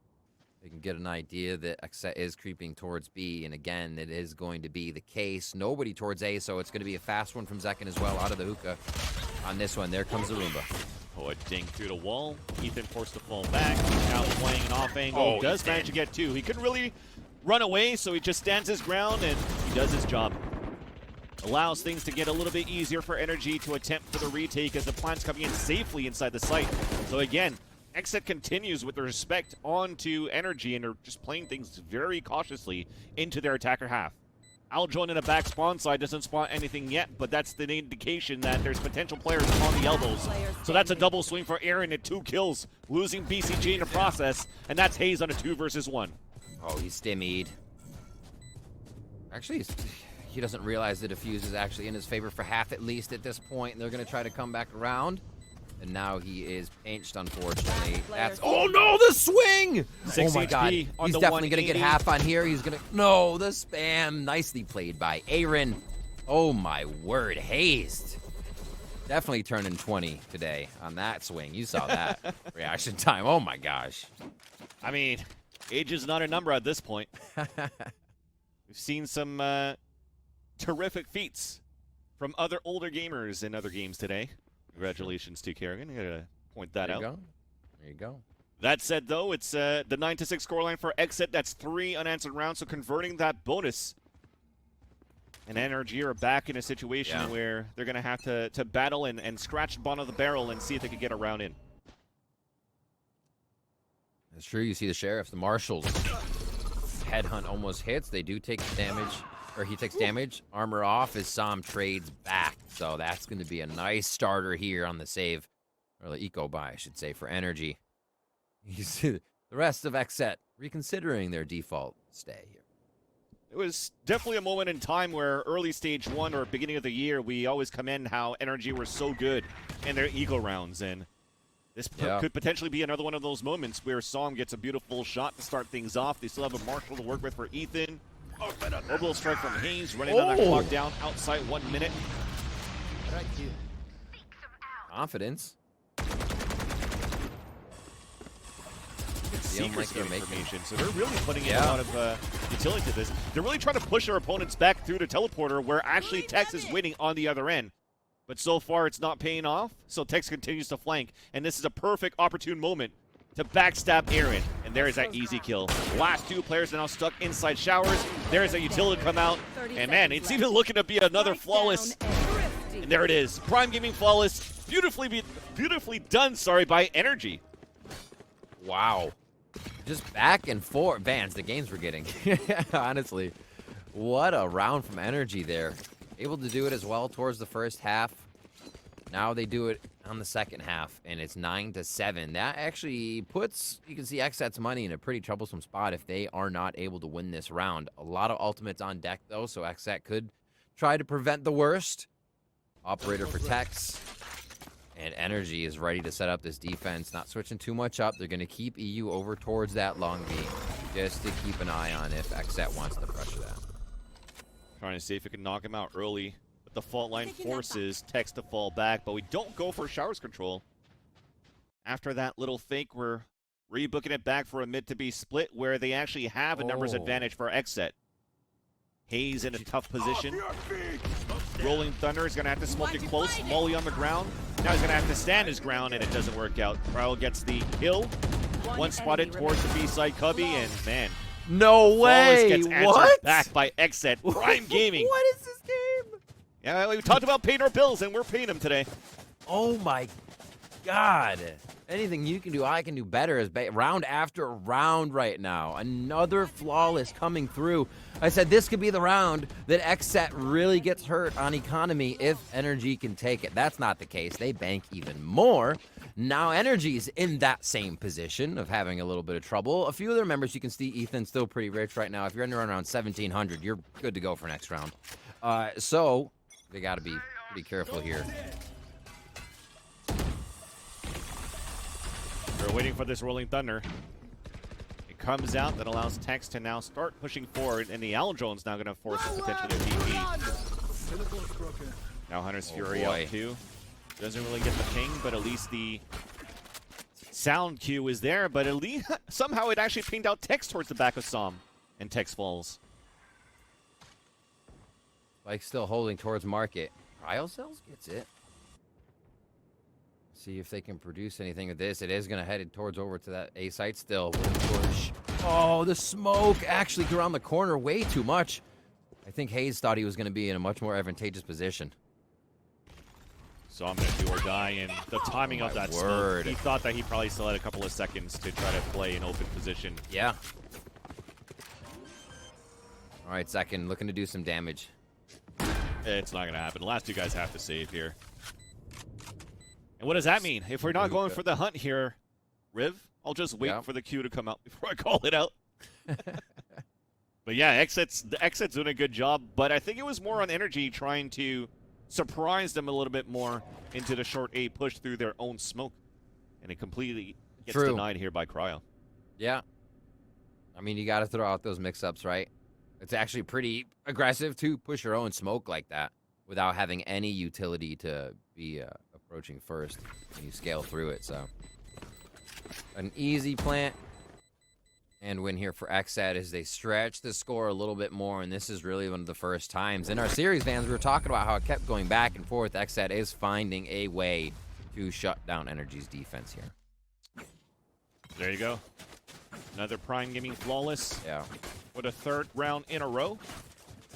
You can get an idea that XSET is creeping towards B, and again, it is going to be the case. Nobody towards A, so it's going to be a fast one from Zekin as well, out of the hookah. On this one, there comes the Roomba. Oh, a ding through the wall. Ethan forced to fall back. He's now playing an off angle. Does manage to get two. He couldn't really run away, so he just stands his ground, and he does his job. Allows things to get a little bit easier for NRG to attempt for the retake as the plant's coming in safely inside the site. So again, XSET continues with the respect onto NRG, and they're just playing things very cautiously into their attacker half. Aljoin in the back spawn side doesn't spawn anything yet, but that's the indication that there's potential players on the elbows. So that's a double swing for Aaron at 2 kills, losing BCG in the process, and that's Hayes on a 2 versus 1. Oh, he's stimmied. Actually, he doesn't realize the defuse is actually in his favor for half at least at this point, and they're going to try to come back around. And now he is pinched, unfortunately. That's, oh no, the swing! 6 oh my God. HP on He's the definitely going to get 180. half on here. He's going to, no, the spam. Nicely played by Aaron. Oh my word, Hazed. Definitely turning 20 today on that swing. You saw that reaction time. Oh my gosh. I mean, age is not a number at this point. We've seen some terrific feats from other older gamers in other games today. Congratulations to Kerrigan. I gotta point that out. There you go. There you go. That said, though, it's the 9-6 scoreline for XSET. That's 3 unanswered rounds, so converting that bonus. And NRG are back in a situation where they're going to have to battle and scratch the bottom of the barrel and see if they can get a round in. That's true. You see the sheriff, the marshals. Headhunt almost hits. They do take damage. Or he takes damage. Armor off as Som trades back. So that's going to be a nice starter here on the save. Or the eco buy, I should say, for NRG. You see the rest of XSET reconsidering their default stay here. It was definitely a moment in time where early stage 1 or beginning of the year, we always commend how NRG were so good in their eco rounds. And this could potentially be another one of those moments where Som gets a beautiful shot to start things off. They still have a Marshall to work with for Ethan. Orbital strike from Hayes, running on that clock down outside 1 minute. Confidence. Secret information, so they're really putting in a lot of utility to this. They're really trying to push their opponents back through the teleporter, where actually Tex is winning on the other end. But so far, it's not paying off, so Tex continues to flank, and this is a perfect, opportune moment to backstab Aaron. And there is that easy kill. Last 2 players are now stuck inside showers. There is a utility come out, and man, it's even looking to be another flawless. And there it is, Prime Gaming flawless, beautifully done, by NRG. Wow. Just back and forth. Vans, the games we're getting. Honestly. What a round from NRG there. Able to do it as well towards the first half. Now they do it on the second half, and it's 9-7. That actually puts, you can see XSET's money in a pretty troublesome spot if they are not able to win this round. A lot of ultimates on deck, though, so XSET could try to prevent the worst. Operator for Tex. And NRG is ready to set up this defense, not switching too much up. They're going to keep EU over towards that long B, just to keep an eye on if XSET wants to pressure that. Trying to see if it can knock him out early. But the fault line forces Tex to fall back, but we don't go for showers control. After that little fake, we're rebooking it back for a mid to be split, where they actually have a numbers advantage for XSET. Hayes in a tough position. Rolling Thunder is going to have to smoke it close. Molly on the ground. Now he's going to have to stand his ground, and it doesn't work out. Prowl gets the kill. One spotted towards the B-side Cubby, and man. No way! Gets answered What? back by XSET. Prime Gaming. What is this game? Yeah, we talked about paying our bills, and we're paying them today. Oh my God. Anything you can do, I can do better. Is round after round right now. Another flawless coming through. I said this could be the round that XSET really gets hurt on economy if NRG can take it. That's not the case. They bank even more. Now NRG's in that same position of having a little bit of trouble. A few of their members, you can see Ethan's still pretty rich right now. If you're under around 1,700, you're good to go for next round. So they got to be pretty careful here. We're waiting for this rolling thunder. It comes out, that allows Tex to now start pushing forward, and the Aldrone's now going to force his attention to DP. Now Hunter's Fury out too. Doesn't really get the ping, but at least the sound cue is there. But at least somehow it actually pinged out Tex towards the back of Som, and Tex falls. Like still holding towards market. Cryocells gets it. See if they can produce anything with this. It is going to head towards over to that A site still. Push. Oh, the smoke actually around the corner way too much. I think Hayes thought he was going to be in a much more advantageous position. So I'm going to do or die, and the timing of that smoke, he thought that he probably still had a couple of seconds to try to play an open position. Yeah. All right, second, looking to do some damage. It's not going to happen. The last two guys have to save here. And what does that mean? If we're not going for the hunt here, Riv, I'll just wait for the Q to come out before I call it out. But yeah, the XSET's doing a good job, but I think it was more on NRG trying to surprise them a little bit more into the short A push through their own smoke. And it completely gets denied here by Cryo. Yeah. I mean, you got to throw out those mix-ups, right? It's actually pretty aggressive to push your own smoke like that without having any utility to be approaching first when you scale through it. So an easy plant and win here for XSET as they stretch the score a little bit more, and this is really one of the first times. In our series, fans, we were talking about how it kept going back and forth. XSET is finding a way to shut down NRG's defense here. There you go. Another Prime Gaming flawless. Yeah. For the third round in a row.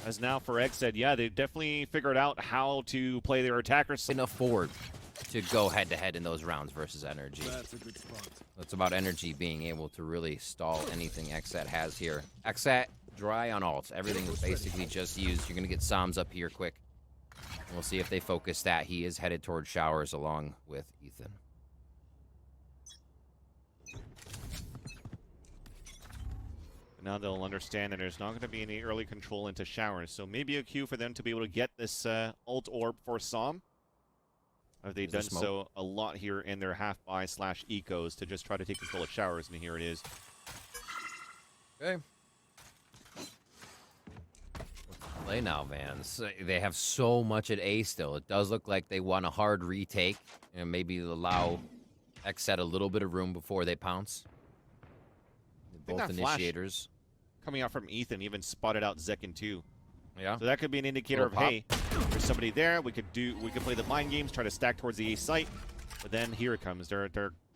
As now for XSET, yeah, they definitely figured out how to play their attackers. Can afford to go head-to-head in those rounds versus NRG. That's a good spot. It's about NRG being able to really stall anything XSET has here. XSET, dry on ults. Everything was basically just used. You're going to get Soms up here quick. And we'll see if they focus that. He is headed towards showers along with Ethan. Now they'll understand that there's not going to be any early control into showers, so maybe a cue for them to be able to get this ult orb for Som. Have they done so a lot here in their half-buy / ecos to just try to take control of showers, and here it is. Okay. Play now, man. So they have so much at A still. It does look like they want a hard retake and maybe allow XSET a little bit of room before they pounce. Both initiators. Coming out from Ethan even spotted out Zekin too. Yeah. So that could be an indicator of, hey, there's somebody there. We could play the mind games, try to stack towards the A site. But then here it comes. They're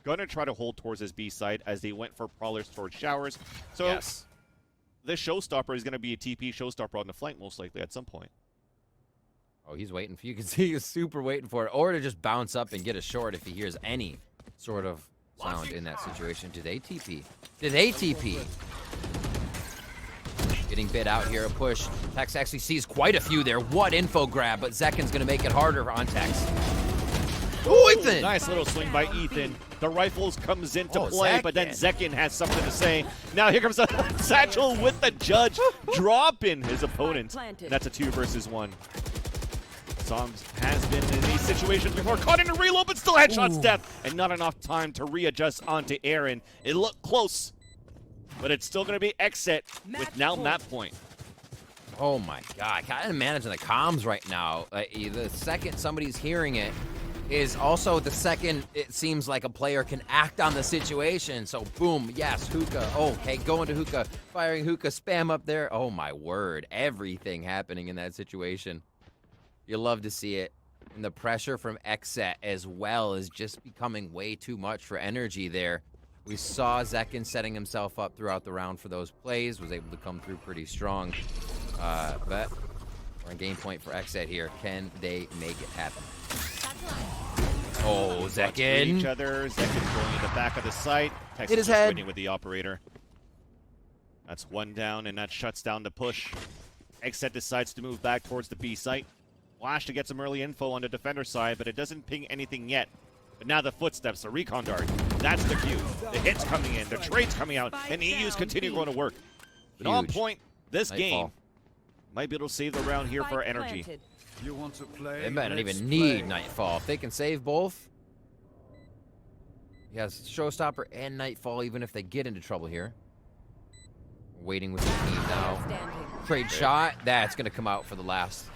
gonna try to hold towards this B site as they went for prowlers towards showers. So yes, this showstopper is gonna be a TP showstopper on the flank most likely at some point. Oh, he's waiting for you. You can see he's super waiting for it, or to just bounce up and get a short if he hears any sort of sound in that situation. Did they TP? Did they TP? Getting bit out here, a push. Tex actually sees quite a few there. What info grab, but Zekin's going to make it harder on Tex. Oh, Ethan! Nice little swing by Ethan. The rifles comes into play, but then Zekin has something to say. Now here comes a satchel with the judge, dropping his opponent. That's a 2 versus 1. Soms has been in these situations before, caught in a reload, but still headshots death, and not enough time to readjust onto Aaron. It looked close, but it's still going to be XSET with now map point. Oh my god, I can't imagine the comms right now. The second somebody's hearing it is also the second it seems like a player can act on the situation. So boom, yes, hookah. Oh, okay, going to hookah, firing hookah, spam up there. Oh my word, everything happening in that situation. You love to see it. And the pressure from XSET as well is just becoming way too much for NRG there. We saw Zekin setting himself up throughout the round for those plays, was able to come through pretty strong. But we're on game point for XSET here. Can they make it happen? Oh, Zekin. Each other. Zekin going in the back of the site. Hit his head. Winning with the operator. That's one down, and that shuts down the push. XSET decides to move back towards the B site. Flash to get some early info on the defender side, but it doesn't ping anything yet. But now the footsteps, the recon dart, that's the cue. The hits coming in, the trades coming out, and EU's continue going to work. But on point, this game might be able to save the round here for NRG. You want to play? They might not Let's even need play. Nightfall. If they can save both. Yes, Showstopper and Nightfall, even if they get into trouble here. Waiting with the team now. Trade shot. That's going to come out for the last.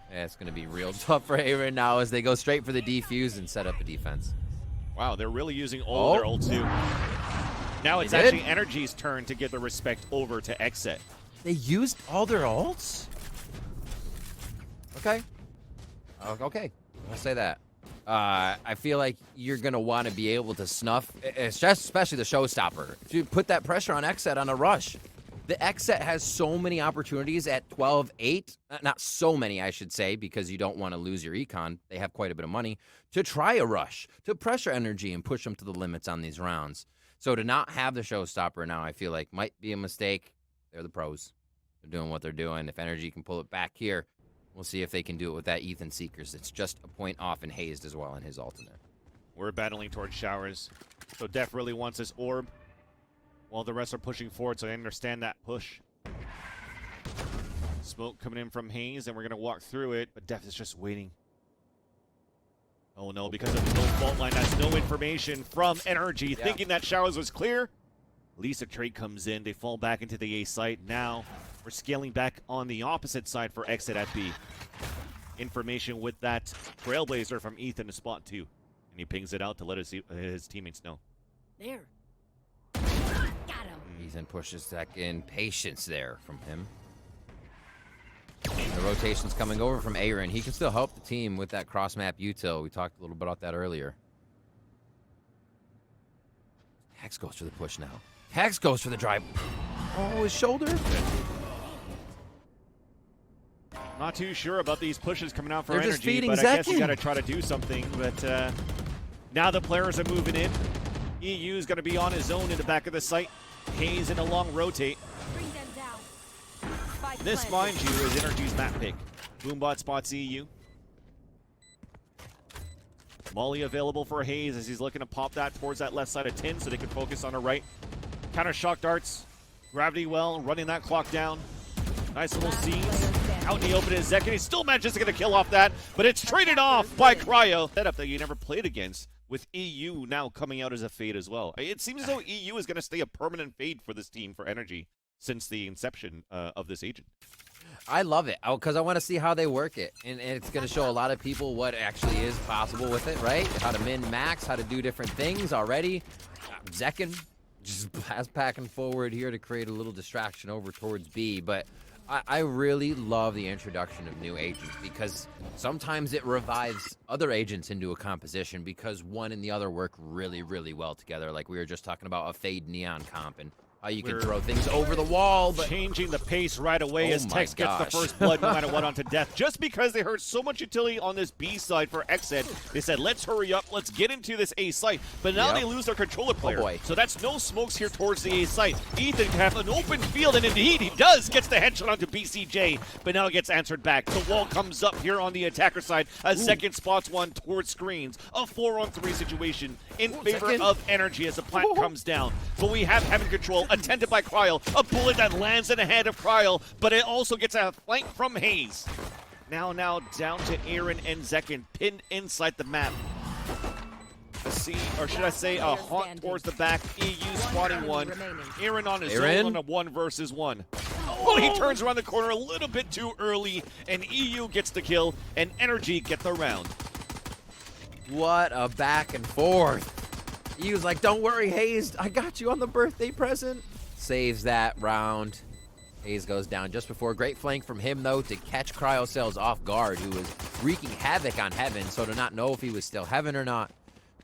Yeah, it's going to be real tough for Aaron now as they go straight for the defuse and set up a defense. Wow, they're really using all their ults too. Now it's actually NRG's turn to get the respect over to XSET. They used all their ults? Okay. Okay. I'll say that. I feel like you're going to want to be able to snuff, especially the Showstopper. If you put that pressure on XSET on a rush. The XSET has so many opportunities at 12-8. Not so many, I should say, because you don't want to lose your econ. They have quite a bit of money to try a rush, to pressure NRG and push them to the limits on these rounds. So to not have the Showstopper now, I feel like might be a mistake. They're the pros. They're doing what they're doing. If NRG can pull it back here, we'll see if they can do it with that Ethan Seekers. It's just a point off and hazed as well in his ult in there. We're battling towards showers. So Def really wants this orb while the rest are pushing forward, so I understand that push. Smoke coming in from Hayes, and we're going to walk through it, but Def is just waiting. Oh no, because of the no fault line, that's no information from NRG, thinking that showers was clear. Lisa trade comes in, they fall back into the A site. Now we're scaling back on the opposite side for exit at B. Information with that Trailblazer from Ethan to spot 2. And he pings it out to let his teammates know. There. Got him. Ethan pushes second. Patience there from him. The rotation's coming over from Aaron. He can still help the team with that cross-map util. We talked a little bit about that earlier. Hex goes for the push now. Hex goes for the drive. Oh, his shoulder. Not too sure about these pushes coming out for They're NRG, just feeding but I guess you Zekin. got to try to do something. But now the players are moving in. EU's going to be on his own in the back of the site. Hayes in a long rotate. Bring them down. Spike This, planted. mind you, is NRG's map pick. Boombot spots EU. Molly available for Hayes as he's looking to pop that towards that left side of Tin so they can focus on the right. Counter shock darts. Gravity well, running that clock down. Nice little scenes. Out in the open is Zekin. He still manages to get a kill off that, but it's traded off by Cryo. Setup that you never played against, with EU now coming out as a fade as well. It seems as though EU is going to stay a permanent fade for this team for NRG since the inception of this agent. I love it because I want to see how they work it. And it's going to show a lot of people what actually is possible with it, right? How to min-max, how to do different things already. Zekin just blast packing forward here to create a little distraction over towards B. But I really love the introduction of new agents because sometimes it revives other agents into a composition because one and the other work really, really well together. Like we were just talking about a Fade Neon comp and how you can throw things over the wall. But changing the pace right away as Tex gets the first blood no matter what onto Death. Just because they heard so much utility on this B side for XSET, they said, let's hurry up, let's get into this A site. But now they lose their controller player. Boy. So that's no smokes here towards the A site. Ethan can have an open field, and indeed he does. Gets the headshot onto BCJ, but now gets answered back. The wall comes up here on the attacker side. A second spots one towards screens. A 4-on-3 situation in favor of NRG as the plant comes down. But we have Heaven Control attended by Cryo. A bullet that lands in the head of Cryo, but it also gets a flank from Hayes. Now down to Aaron and Zekin, pinned inside the map. A C, or should I say a haunt towards the back. EU spotting one. Aaron on his own on a 1 versus 1. Well, he turns around the corner a little bit too early, and EU gets the kill, and NRG get the round. what a back and forth. He was like, don't worry, Hayes, I got you on the birthday present. Saves that round. Hayes goes down just before. Great flank from him, though, to catch Cryocells off guard, who was wreaking havoc on Heaven. So to not know if he was still Heaven or not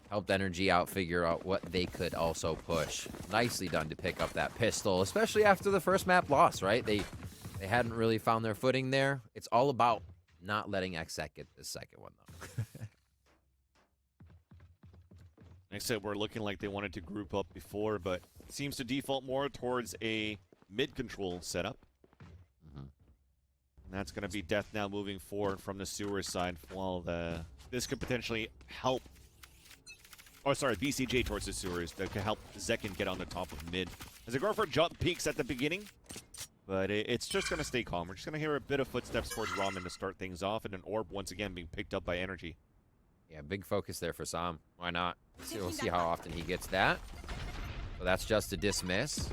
helped NRG out figure out what they could also push. Nicely done to pick up that pistol, especially after the first map loss, right? They hadn't really found their footing there. It's all about not letting XSET get the second one, though. Like I said, we're looking like they wanted to group up before, but it seems to default more towards a mid-control setup. And that's going to be Death now moving forward from the sewer side, while this could potentially help Oh, sorry, BCJ towards the sewers that can help Zekin get on the top of mid. As they go for jump peaks at the beginning, but it's just going to stay calm. We're just going to hear a bit of footsteps towards Ramen to start things off, and an orb once again being picked up by NRG. Yeah, big focus there for Sam. Why not? We'll see how often he gets that. So that's just a dismiss.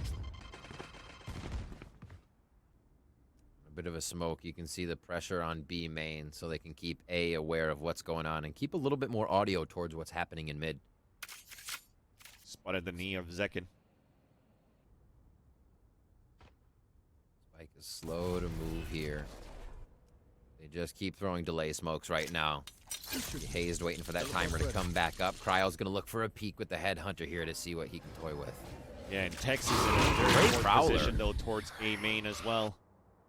A bit of a smoke. You can see the pressure on B main, so they can keep A aware of what's going on and keep a little bit more audio towards what's happening in mid. Spotted the knee of Zekin. Spike is slow to move here. They just keep throwing delay smokes right now. Hazed waiting for that timer to come back up. Cryo's going to look for a peek with the Headhunter here to see what he can toy with. Yeah, and Tex is in a very important position, though, towards A main as well.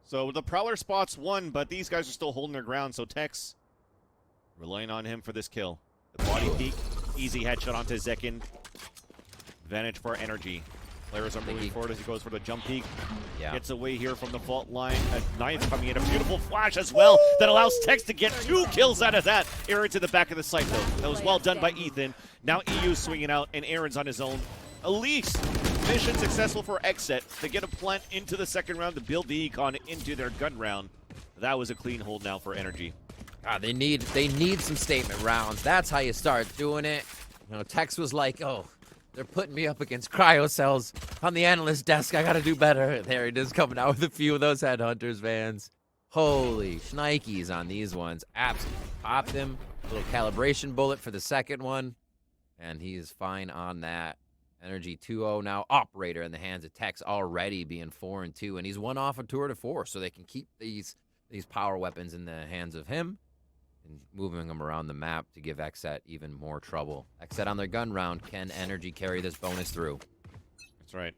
So the Prowler spot's won, but these guys are still holding their ground, so Tex relying on him for this kill. The body peek, easy headshot onto Zekin. Advantage for NRG. Players are moving forward as he goes for the jump peek. Yeah. Gets away here from the fault line. A knife coming in. A beautiful flash as well that allows Tex to get 2 kills out of that. Aaron to the back of the site, though. That was well done by Ethan. Now EU swinging out, and Aaron's on his own. Elise, mission successful for XSET to get a plant into the second round to build the econ into their gun round. That was a clean hold now for NRG. They need some statement rounds. That's how you start doing it. You know, Tex was like, oh, they're putting me up against cryo cells on the analyst desk. I got to do better. There it is, coming out with a few of those Headhunters, Vans. Holy shnikes on these ones. Absolutely popped him. A little calibration bullet for the second one. And he is fine on that. NRG 2-0 now. Operator in the hands of Tex, already being 4-2. And he's one off a tour de force, so they can keep these power weapons in the hands of him. And moving them around the map to give XSET even more trouble. XSET on their gun round. Can NRG carry this bonus through? That's right.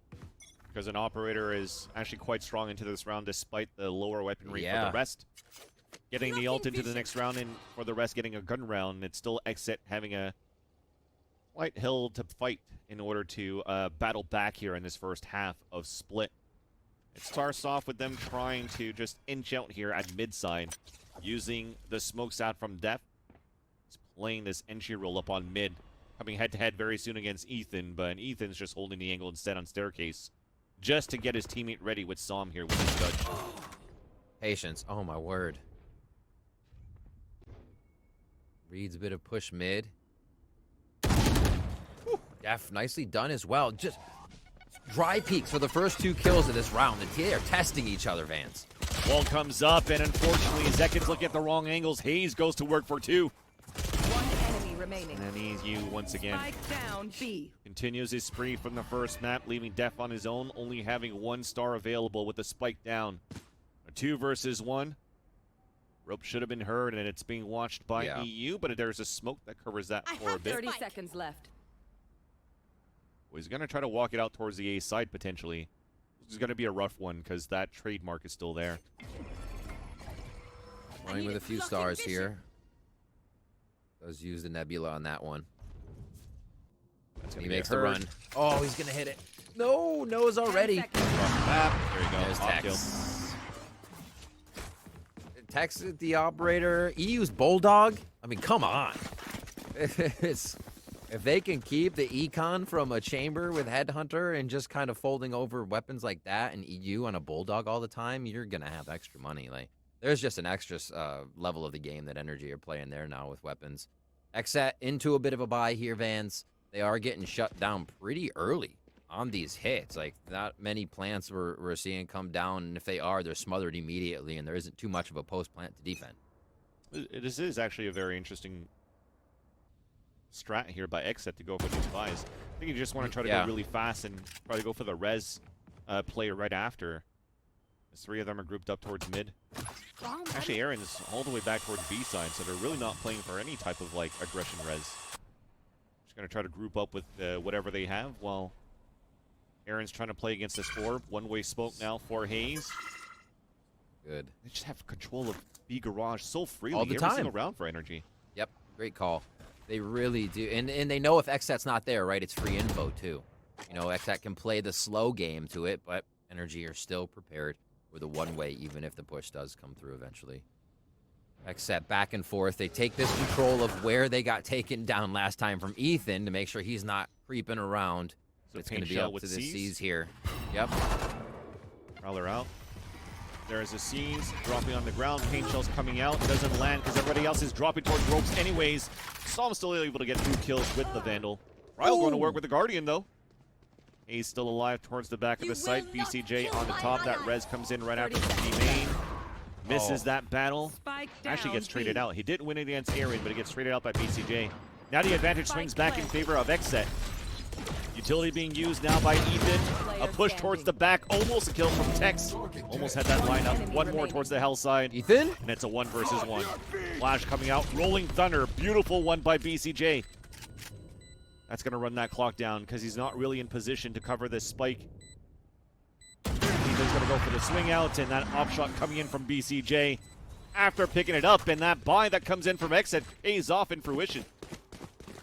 Because an operator is actually quite strong into this round despite the lower weaponry for the rest. Getting the ult into the next round and for the rest getting a gun round. It's still XSET having a slight hill to fight in order to battle back here in this first half of Split. It starts off with them trying to just inch out here at mid-side. Using the smokes out from Def. He's playing this entry roll up on mid. Coming head-to-head very soon against Ethan, but Ethan's just holding the angle instead on Staircase. Just to get his teammate ready with Som here with his judge. Patience. Oh, my word. Reads a bit of push mid. Def, nicely done as well. Just dry peaks for the first 2 kills of this round. They are testing each other, Vans. Wall comes up, and unfortunately, Zekin's looking at the wrong angles. Hayes goes to work for 2. One enemy remaining. And he's you once again. Spike down B. Continues his spree from the first map, leaving Def on his own, only having 1 star available with the spike down. A 2 versus 1. Rope should have been heard, and it's being watched by EU, but there's a smoke that covers that for a bit. 30 seconds left. Well, he's going to try to walk it out towards the A side, potentially. This is going to be a rough one, because that trademark is still there. Running with a few stars here. Does use the Nebula on that one. He makes the run. Oh, he's going to hit it. No, knows already. There you go. There's Off Tex. Tex is the operator. EU's Bulldog. I mean, come on. If they can keep the econ from a chamber with Headhunter and just kind of folding over weapons like that and EU on a Bulldog all the time, you're going to have extra money. Like, there's just an extra level of the game that NRG are playing there now with weapons. XSET into a bit of a buy here, Vans. They are getting shut down pretty early on these hits. Like, not many plants we're seeing come down, and if they are, they're smothered immediately, and there isn't too much of a post-plant to defend. This is actually a very interesting strat here by XSET to go for these buys. I think you just want to try to go really fast and try to go for the res play right after. As 3 of them are grouped up towards mid. Actually, Aaron's all the way back towards B side, so they're really not playing for any type of like aggression res. Just gonna try to group up with whatever they have while Aaron's trying to play against this orb. One-way smoke now for Hayes. Good. They just have control of B garage so freely all the every time. single round for NRG. Yep, great call. They really do. And they know if XSET's not there, right, it's free info, too. You know, XSET can play the slow game to it, but NRG are still prepared with a one-way, even if the push does come through eventually. XSET back and forth. They take this control of where they got taken down last time from Ethan to make sure he's not creeping around. So It's going to be up to the C's here. Yep. Prowler out. There's a C's dropping on the ground. Paint shell's coming out. Doesn't land because everybody else is dropping towards ropes anyways. Psalm's still able to get 2 kills with the Vandal. Ryle going to work with the Guardian though. He's still alive towards the back of the site. BCJ on the top. That res comes in right after the main. Misses that battle. Actually gets traded out. He didn't win it against Aaron, but he gets traded out by BCJ. Now the advantage swings back in favor of XSET. Utility being used now by Ethan. A push towards the back. Almost a kill from Tex. Almost had that lineup. One more towards the hell side. Ethan? And it's a 1 versus 1. Flash coming out. Rolling Thunder. Beautiful one by BCJ. That's going to run that clock down because he's not really in position to cover this spike. Ethan's going to go for the swing out, and that op shot coming in from BCJ after picking it up, and that buy that comes in from XSET pays off in fruition.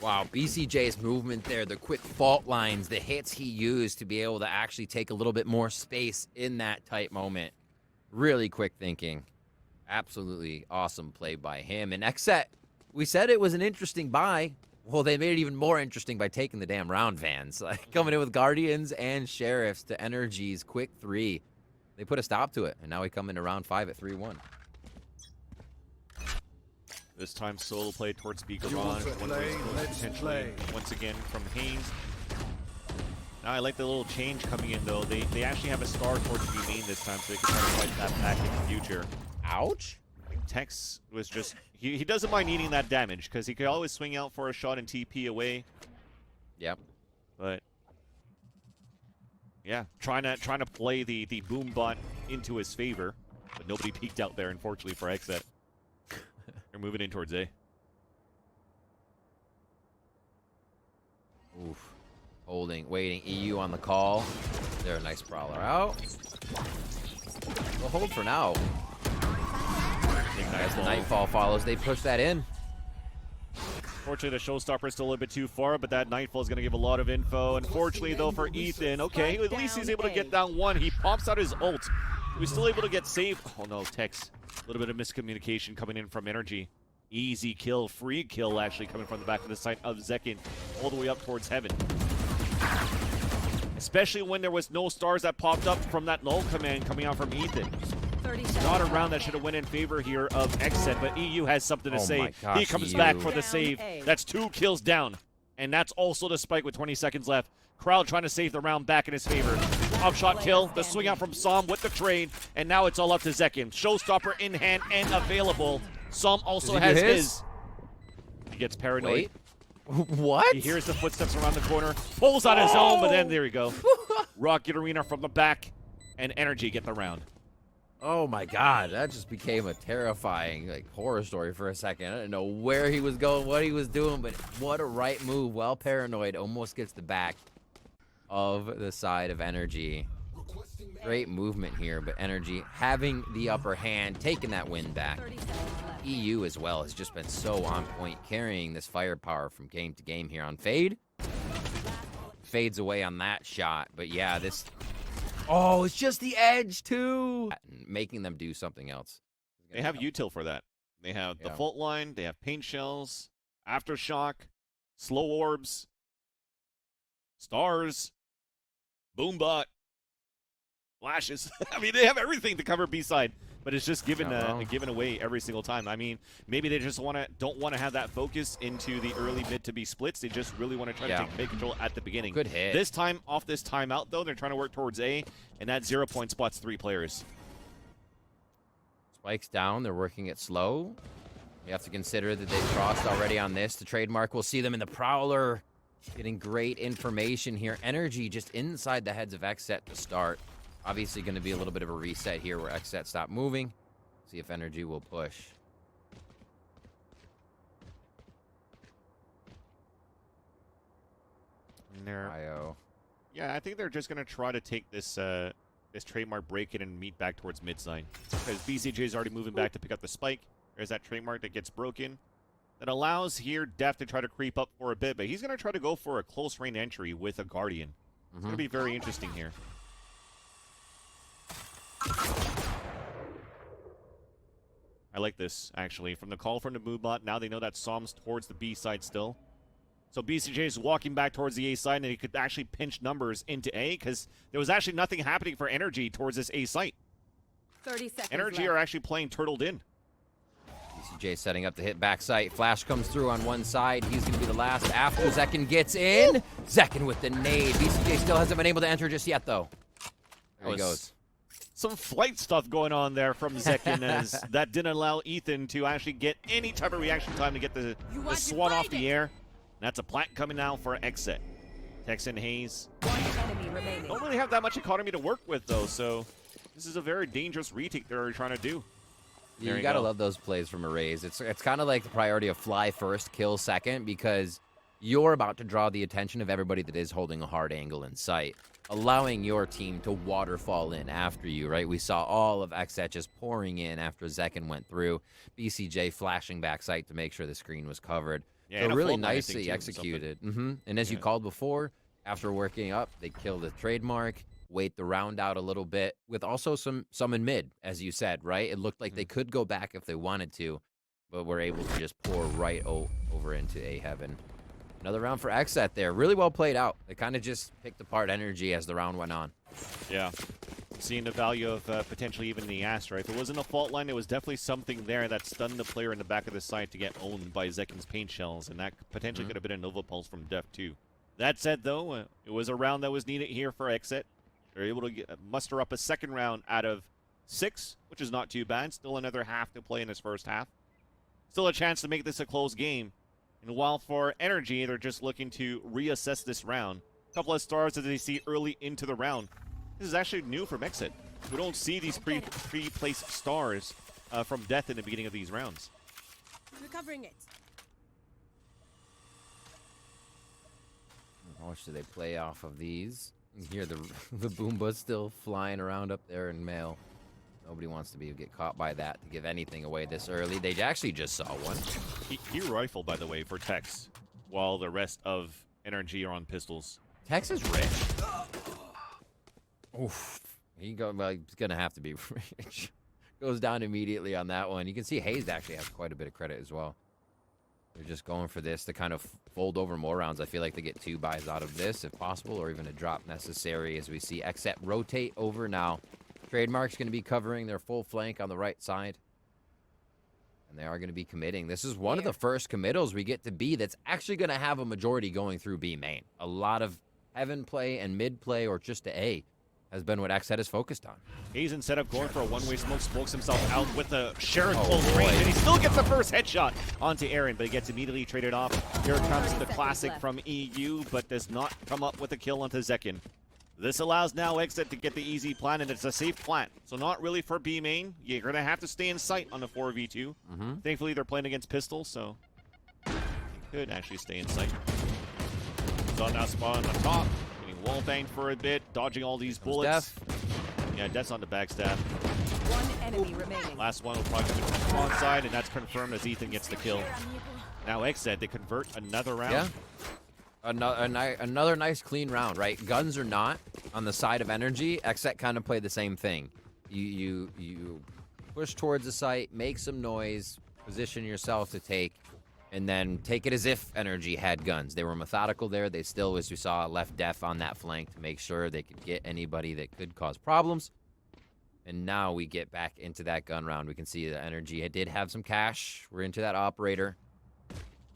Wow, BCJ's movement there, the quick fault lines, the hits he used to be able to actually take a little bit more space in that tight moment. Really quick thinking. Absolutely awesome play by him. And XSET, we said it was an interesting buy. Well, they made it even more interesting by taking the damn round vans. Like, coming in with Guardians and Sheriffs to NRG's quick 3. They put a stop to it, and now we come into round 5 at 3-1. This time solo play towards Beakeron. Potentially once again from Haynes. Now I like the little change coming in though. They actually have a star towards B main this time, so they can try to fight that back in the future. Ouch. Tex was just he doesn't mind eating that damage because he could always swing out for a shot and TP away. Yep. But yeah, trying to play the boom bot into his favor, but nobody peeked out there unfortunately for XSET. They're moving in towards A. Oof. Holding, waiting. EU on the call. They're a nice Prowler out. We'll hold for now. As the Nightfall follows, they push that in. Fortunately, the showstopper is still a little bit too far, but that Nightfall is going to give a lot of info. Unfortunately, though, for Ethan, okay, at least he's able to get down 1. He pops out his ult. He's still able to get saved. Oh, no, Tex. A little bit of miscommunication coming in from NRG. Easy kill, free kill, actually, coming from the back of the site of Zekin, all the way up towards heaven. Especially when there was no stars that popped up from that null command coming out from Ethan. Not a round that should have went in favor here of XSET, but EU has something to say. Gosh, he comes EU. back for the save. That's 2 kills down. And that's also the spike with 20 seconds left. Crowd trying to save the round back in his favor. Upshot kill, the swing out from Som with the trade, and now it's all up to Zekin. Showstopper in hand and available. Som also has his. He gets paranoid. Wait. What? He hears the footsteps around the corner, pulls out his own, but then there you go. Rocket Arena from the back, and NRG get the round. Oh my god, that just became a terrifying horror story for a second. I didn't know where he was going, what he was doing, but what a right move. Well paranoid, almost gets the back of the side of NRG. Great movement here, but NRG having the upper hand, taking that win back. EU as well has just been so on point, carrying this firepower from game to game here on Fade. Fades away on that shot, but yeah, this... Oh, it's just the edge, too! Making them do something else. They have util for that. They have the fault line, they have paint shells, aftershock, slow orbs, stars, boombot, flashes. I mean, they have everything to cover B-side, but it's just given away every single time. I mean, maybe they just don't want to have that focus into the early mid to be splits. They just really want to try to take big control at the beginning. Good hit. This time, off this timeout, though, they're trying to work towards A, and that 0 point spots 3 players. Spikes down. They're working it slow. You have to consider that they've crossed already on this. The trademark, we'll see them in the Prowler. Getting great information here. NRG just inside the heads of XSET to start. Obviously going to be a little bit of a reset here where XSET stopped moving. See if NRG will push. IO. Yeah, I think they're just going to try to take this this trademark break in and meet back towards mid side. Because BCJ is already moving back to pick up the spike. There's that trademark that gets broken. That allows here Def to try to creep up for a bit, but he's going to try to go for a close range entry with a Guardian. It's going to be very interesting here. I like this, actually. From the call from the Moonbot, now they know that Psalm's towards the B side still. So BCJ is walking back towards the A side, and he could actually pinch numbers into A, because there was actually nothing happening for NRG towards this A site. 30 seconds NRG left. are actually playing turtled in. BCJ setting up the hit back sight. Flash comes through on one side. He's going to be the last after Zekin gets in. Zekin with the nade. BCJ still hasn't been able to enter just yet, though. There he goes. Some flight stuff going on there from Zekin, as that didn't allow Ethan to actually get any type of reaction time to get the swan off the air. That's a plant coming now for XSET. Tex and Hayes One enemy remaining. don't really have that much economy to work with, though, so this is a very dangerous retake they're trying to do. Yeah, you gotta love those plays from Arrays. It's kind of like the priority of fly first, kill second, because you're about to draw the attention of everybody that is holding a hard angle in sight, allowing your team to waterfall in after you, right? We saw all of XSET just pouring in after Zekin went through, BCJ flashing back sight to make sure the screen was covered. Yeah, So and a really full line, I think, nicely too, executed. And as you called before, after working up, they kill the trademark, wait the round out a little bit, with also some in mid, as you said, right? It looked like they could go back if they wanted to, but were able to just pour right over into A heaven. Another round for XSET there. Really well played out. They kind of just picked apart energy as the round went on. Yeah. Seeing the value of potentially even the Astra. If it wasn't a fault line, there was definitely something there that stunned the player in the back of the side to get owned by Zekin's paint shells, and that potentially could have been a Nova Pulse from Def too. That said, though, it was a round that was needed here for XSET. They're able to muster up a second round out of 6, which is not too bad. Still another half to play in this first half. Still a chance to make this a close game. And while for NRG, they're just looking to reassess this round. A couple of stars that they see early into the round. This is actually new from XSET. We don't see these pre-placed stars from Death in the beginning of these rounds. Recovering it. How much do they play off of these? You hear the Boomba still flying around up there in mail. Nobody wants to get caught by that to give anything away this early. They actually just saw one. He rifle, by the way, for Tex, while the rest of NRG are on pistols. Tex is rich. Oof. He's gonna have to be rich. Goes down immediately on that one. You can see Hayes actually has quite a bit of credit as well. They're just going for this to kind of fold over more rounds. I feel like they get 2 buys out of this, if possible, or even a drop necessary, as we see XSET rotate over now. Trademark's going to be covering their full flank on the right side. And they are going to be committing. This is one of the first committals we get to B that's actually going to have a majority going through B main. A lot of heaven play and mid play, or just to A, has been what XSET is focused on. Hayes, instead of going for a one-way smoke, smokes himself out with the Sharon close range, and he still gets the first headshot onto Aaron, but he gets immediately traded off. Here comes the classic from EU, but does not come up with a kill onto Zekin. This allows now XSET to get the easy plant, and it's a safe plant. So not really for B main. You're going to have to stay in sight on the 4v2. Thankfully, they're playing against pistols, so you could actually stay in sight. Zon now spawn on the top. Wall banged for a bit, dodging all these bullets. Yeah, Death's on the backstab. One enemy remaining. Last one will probably be from the side, and that's confirmed as Ethan gets the kill. Now XSET, they convert another round. Yeah. Another nice clean round, right? Guns or not, on the side of energy, XSET kind of play the same thing. You push towards the site, make some noise, position yourself to take, and then take it as if energy had guns. They were methodical there. They still, as we saw, left Def on that flank to make sure they could get anybody that could cause problems. And now we get back into that gun round. We can see the energy did have some cash. We're into that operator.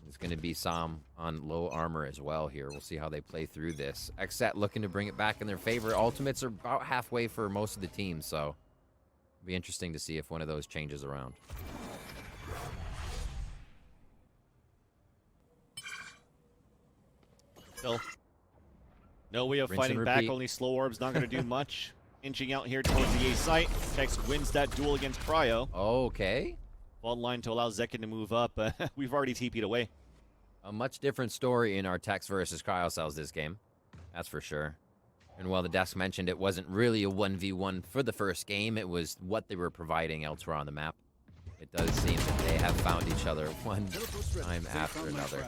It's going to be Sam on low armor as well here. We'll see how they play through this. XSET looking to bring it back in their favor. Ultimates are about halfway for most of the teams, so it'll be interesting to see if one of those changes around. No way of fighting back, only slow orbs, not going to do much. Inching out here towards the A site. Tex wins that duel against Cryo. Okay. Fault line to allow Zekin to move up. We've already TP'd away. A much different story in our Tex versus Cryo cells this game. That's for sure. And while the desk mentioned it wasn't really a 1v1 for the first game, it was what they were providing elsewhere on the map. It does seem that they have found each other one time after another.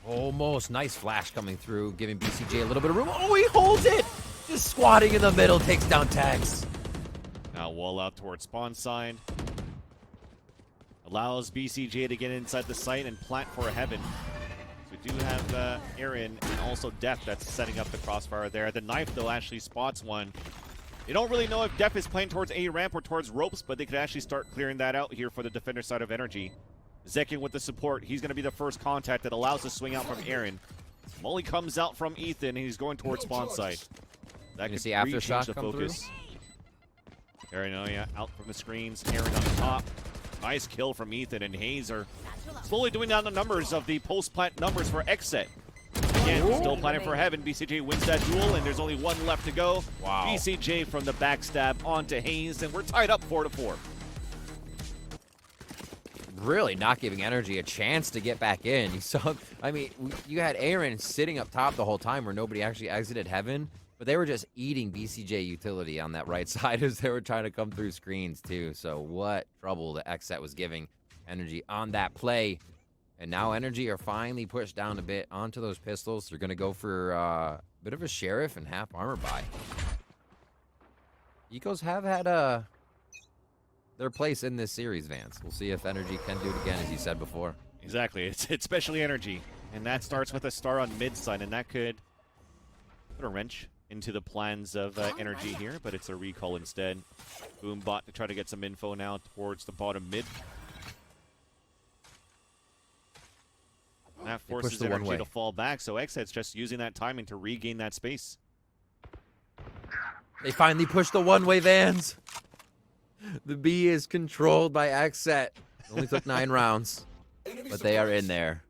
Almost. Nice flash coming through, giving BCJ a little bit of room. Oh, he holds it! Just squatting in the middle, takes down Tex. Now wall out towards spawn side. Allows BCJ to get inside the site and plant for heaven. So we do have Aaron and also Def that's setting up the crossfire there. The knife, though, actually spots one. You don't really know if Def is playing towards A ramp or towards ropes, but they could actually start clearing that out here for the defender side of NRG. Zekin with the support. He's going to be the first contact that allows the swing out from Aaron. Molly comes out from Ethan, and he's going towards spawn site. That could see change Aftershock the come focus. Aaron, oh yeah, out from the screens. Aaron on the top. Nice kill from Ethan, and Hayes are slowly doing down the numbers of the post-plant numbers for XSET. Again, still planning for heaven. BCJ wins that duel, and there's only one left to go. Wow. BCJ from the backstab onto Hayes, and we're tied up 4-4. Really not giving NRG a chance to get back in. You saw, I mean, you had Aaron sitting up top the whole time where nobody actually exited heaven, but they were just eating BCJ utility on that right side as they were trying to come through screens too. So what trouble the XSET was giving NRG on that play. And now NRG are finally pushed down a bit onto those pistols. They're going to go for a bit of a sheriff and half armor buy. Ecos have had their place in this series, Vance. We'll see if NRG can do it again, as you said before. Exactly. It's especially NRG. And that starts with a star on mid side, and that could put a wrench into the plans of NRG here, but it's a recall instead. Boombot to try to get some info now towards the bottom mid. And that forces NRG to fall back, so XSET's just using that timing to regain that space. They finally pushed the one-way vans. The B is controlled by XSET. Only took 9 rounds, but they are in there.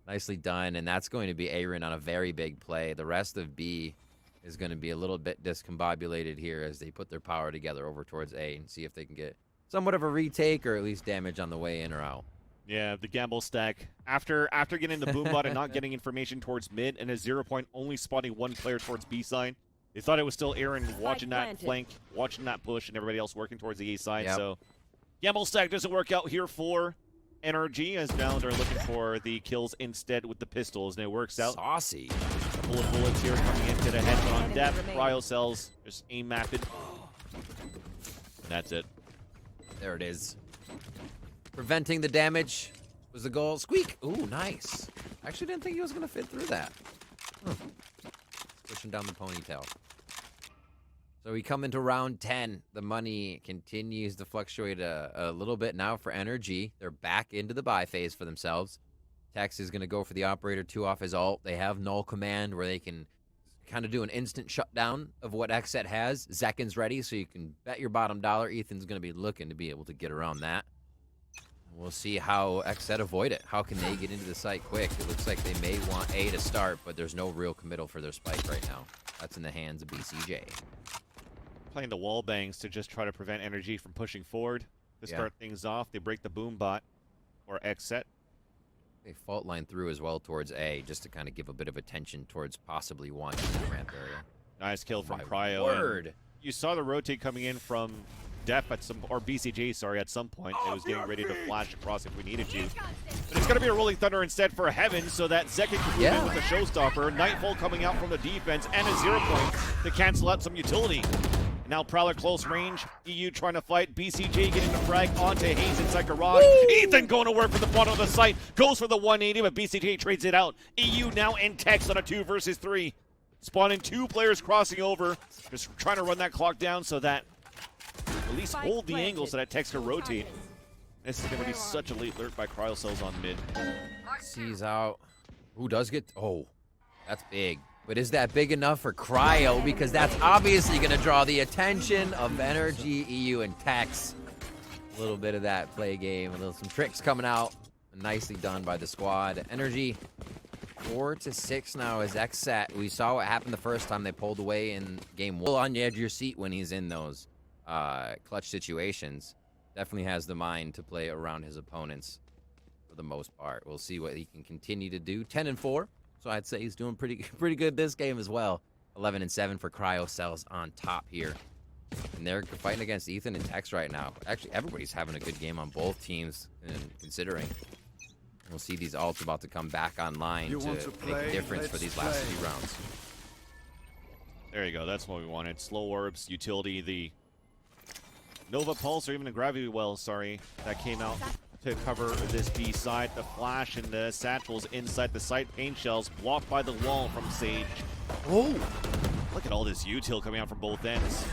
Nicely done, and that's going to be Aaron on a very big play. The rest of B is going to be a little bit discombobulated here as they put their power together over towards A and see if they can get somewhat of a retake or at least damage on the way in or out. Yeah, the gamble stack. After getting the boombot and not getting information towards mid and a 0 point only spotting one player towards B side, they thought it was still Aaron watching that flank, watching that push, and everybody else working towards the A side. Yep. So gamble stack doesn't work out here for NRG as Valent are looking for the kills instead with the pistols, and it works out. Saucy. A couple of bullets here coming into the head on depth. Cryo cells just aim mapped. And that's it. There it is. Preventing the damage was the goal. Squeak! Ooh, nice. Actually didn't think he was going to fit through that. Pushing down the ponytail. So we come into round 10. The money continues to fluctuate a little bit now for NRG. They're back into the buy phase for themselves. Tex is going to go for the Operator 2 off his ult. They have null command where they can kind of do an instant shutdown of what XSET has. Zekin's ready, so you can bet your bottom dollar Ethan's going to be looking to be able to get around that. We'll see how XSET avoid it. How can they get into the site quick? It looks like they may want A to start, but there's no real committal for their spike right now. That's in the hands of BCJ. Playing the wall bangs to just try to prevent NRG from pushing forward. To start things off, they break the boom bot or XSET. They fault line through as well towards A, just to kind of give a bit of attention towards possibly one in the ramp area. Nice kill from Cryo. Word. You saw the rotate coming in from Def at some, or BCJ, sorry, at some point. It was getting ready to flash across if we needed to. But it's going to be a Rolling Thunder instead for Heaven, so that Zekin can move in with the showstopper. Nightfall coming out from the defense, and a 0 point to cancel out some utility. Now Prowler close range. EU trying to fight. BCJ getting the frag onto Hayes inside garage. Woo! Ethan going to work for the bottom of the site. Goes for the 180, but BCJ trades it out. EU now in Tex on a 2 versus 3. Spawning 2 players crossing over. Just trying to run that clock down so that at least hold the angle so that Tex can rotate. This is going to be such a late alert by Cryo Cells on mid. Sees out. Who does get... Oh, that's big. But is that big enough for Cryo? Because that's obviously going to draw the attention of NRG, EU, and Tex. A little bit of that play game. Some tricks coming out. Nicely done by the squad. NRG 4-6 now is XSET. We saw what happened the first time they pulled away in game 1. On the edge of your seat when he's in those clutch situations. Definitely has the mind to play around his opponents for the most part. We'll see what he can continue to do. 10-4. So I'd say he's doing pretty good this game as well. 11-7 for Cryo Cells on top here. And they're fighting against Ethan and Tex right now. Actually, everybody's having a good game on both teams, and considering. We'll see these ults about to come back online to make a difference for these last few rounds. There you go. That's what we wanted. Slow orbs, utility, the Nova Pulse, or even a Gravity Well, sorry, that came out to cover this B side. The flash and the satchels inside the site. Pain shells blocked by the wall from Sage. Oh, look at all this util coming out from both ends.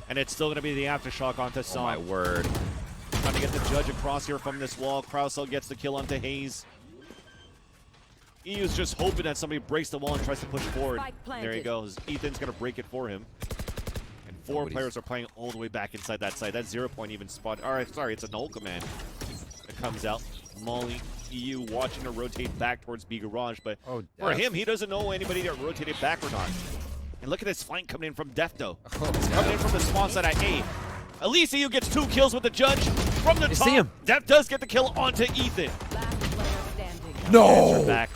And it's still going to be the aftershock onto Song. Oh my word. Trying to get the judge across here from this wall. Krausel gets the kill onto Hayes. EU's just hoping that somebody breaks the wall and tries to push forward. There he goes. Ethan's going to break it for him. And four players are playing all the way back inside that site. That 0 point even spot. All right, sorry, it's a null command that comes out. Molly, EU watching to rotate back towards B Garage, but for him, he doesn't know anybody that rotated back or not. And look at this flank coming in from Defto. It's coming in from the spawn side at A. At least EU gets 2 kills with the judge from the top. See him. Def does get the kill onto Ethan. Last player standing. No! Back.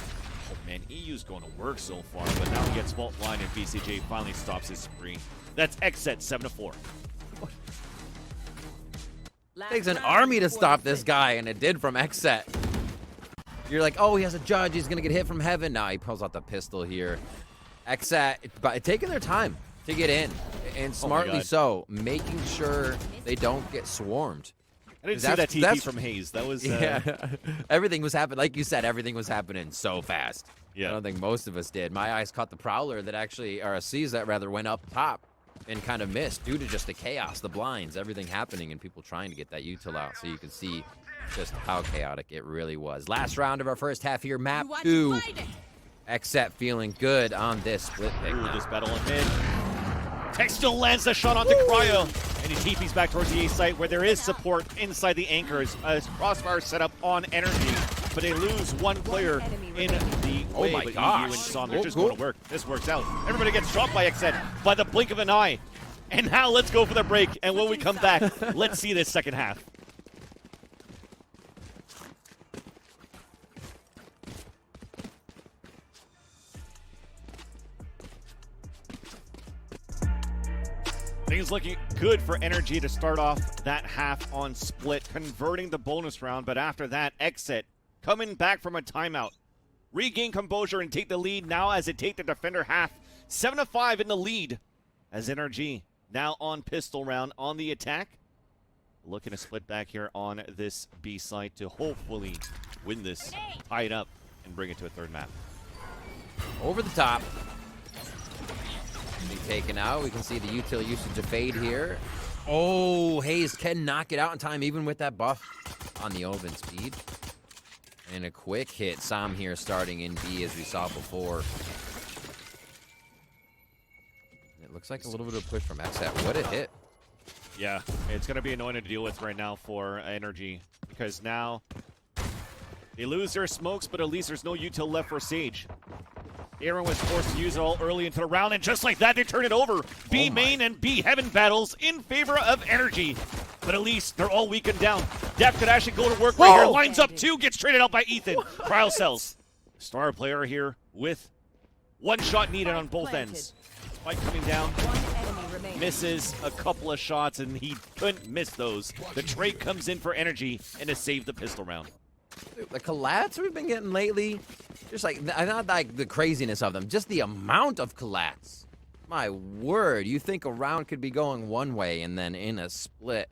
Oh, man, EU's going to work so far, but now he gets fault line and VCJ finally stops his spree. That's XSET 7-4. Takes an army to stop this guy, and it did from XSET. You're like, oh, he has a judge. He's going to get hit from heaven. Nah, he pulls out the pistol here. XSET, but taking their time to get in, and smartly so, making sure they don't get swarmed. I didn't see that TP from Hayes. That was... Yeah. Everything was happening. Like you said, everything was happening so fast. Yeah. I don't think most of us did. My eyes caught the Prowler that actually, or a CZ rather, went up top and kind of missed due to just the chaos, the blinds, everything happening, and people trying to get that util out. So you can see just how chaotic it really was. Last round of our first half here, map 2. XSET feeling good on this split pick. Ooh, this battle in mid. Tech still lands the shot onto Cryo, and he TP's back towards the A site where there is support inside the anchors. Crossfire set up on Energy, but they lose one player in the way. my but gosh. EU and Som, they're just going to work. This works out. Everybody gets dropped by XSET by the blink of an eye. And now let's go for the break, and when we come back, let's see this second half. Things looking good for Energy to start off that half on split, converting the bonus round, but after that, XSET coming back from a timeout. Regain composure and take the lead now as they take the defender half. 7-5 in the lead as NRG now on pistol round on the attack. Looking to split back here on this B site to hopefully win this, tie it up, and bring it to a third map. Over the top. Being taken out. We can see the util usage of Fade here. Oh, Hayes can knock it out in time, even with that buff on the Oven speed. And a quick hit. Som here starting in B as we saw before. It looks like a little bit of a push from XSET. What a hit. Yeah, it's going to be annoying to deal with right now for Energy because now they lose their smokes, but at least there's no util left for Sage. Aaron was forced to use it all early into the round, and just like that, they turn it over. B main and B heaven battles in favor of Energy. But at least they're all weakened down. Def could actually go to work right here. Lines up 2, gets traded out by Ethan. Cryo cells. Star player here with one shot needed on both ends. Spike coming down. One enemy remaining. Misses a couple of shots, and he couldn't miss those. The trade comes in for Energy and to save the pistol round. The collats we've been getting lately, just like, not like the craziness of them, just the amount of collats. My word, you think a round could be going one way, and then in a split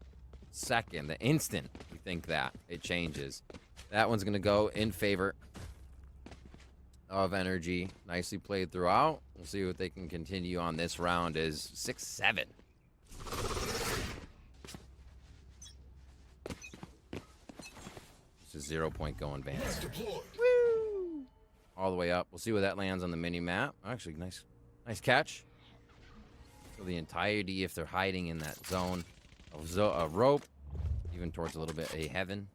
second, the instant you think that, it changes. That one's going to go in favor of Energy. Nicely played throughout. We'll see what they can continue on this round is 6-7. It's a 0 point going Vance. Woo! All the way up. We'll see where that lands on the mini map. Actually, nice catch. So the entirety, if they're hiding in that zone of rope, even towards a little bit a heaven.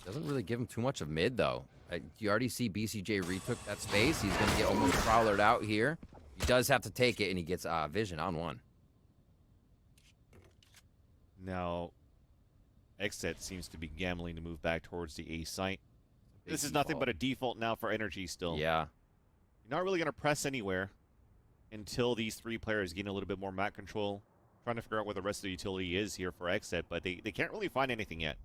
Doesn't really give him too much of mid though. You already see BCJ retook that space. He's going to get almost prowlered out here. He does have to take it, and he gets vision on one. Now, XSET seems to be gambling to move back towards the A site. This is nothing but a default now for Energy still. Yeah. You're not really going to press anywhere until these 3 players gain a little bit more map control. Trying to figure out where the rest of the utility is here for XSET, but they can't really find anything yet.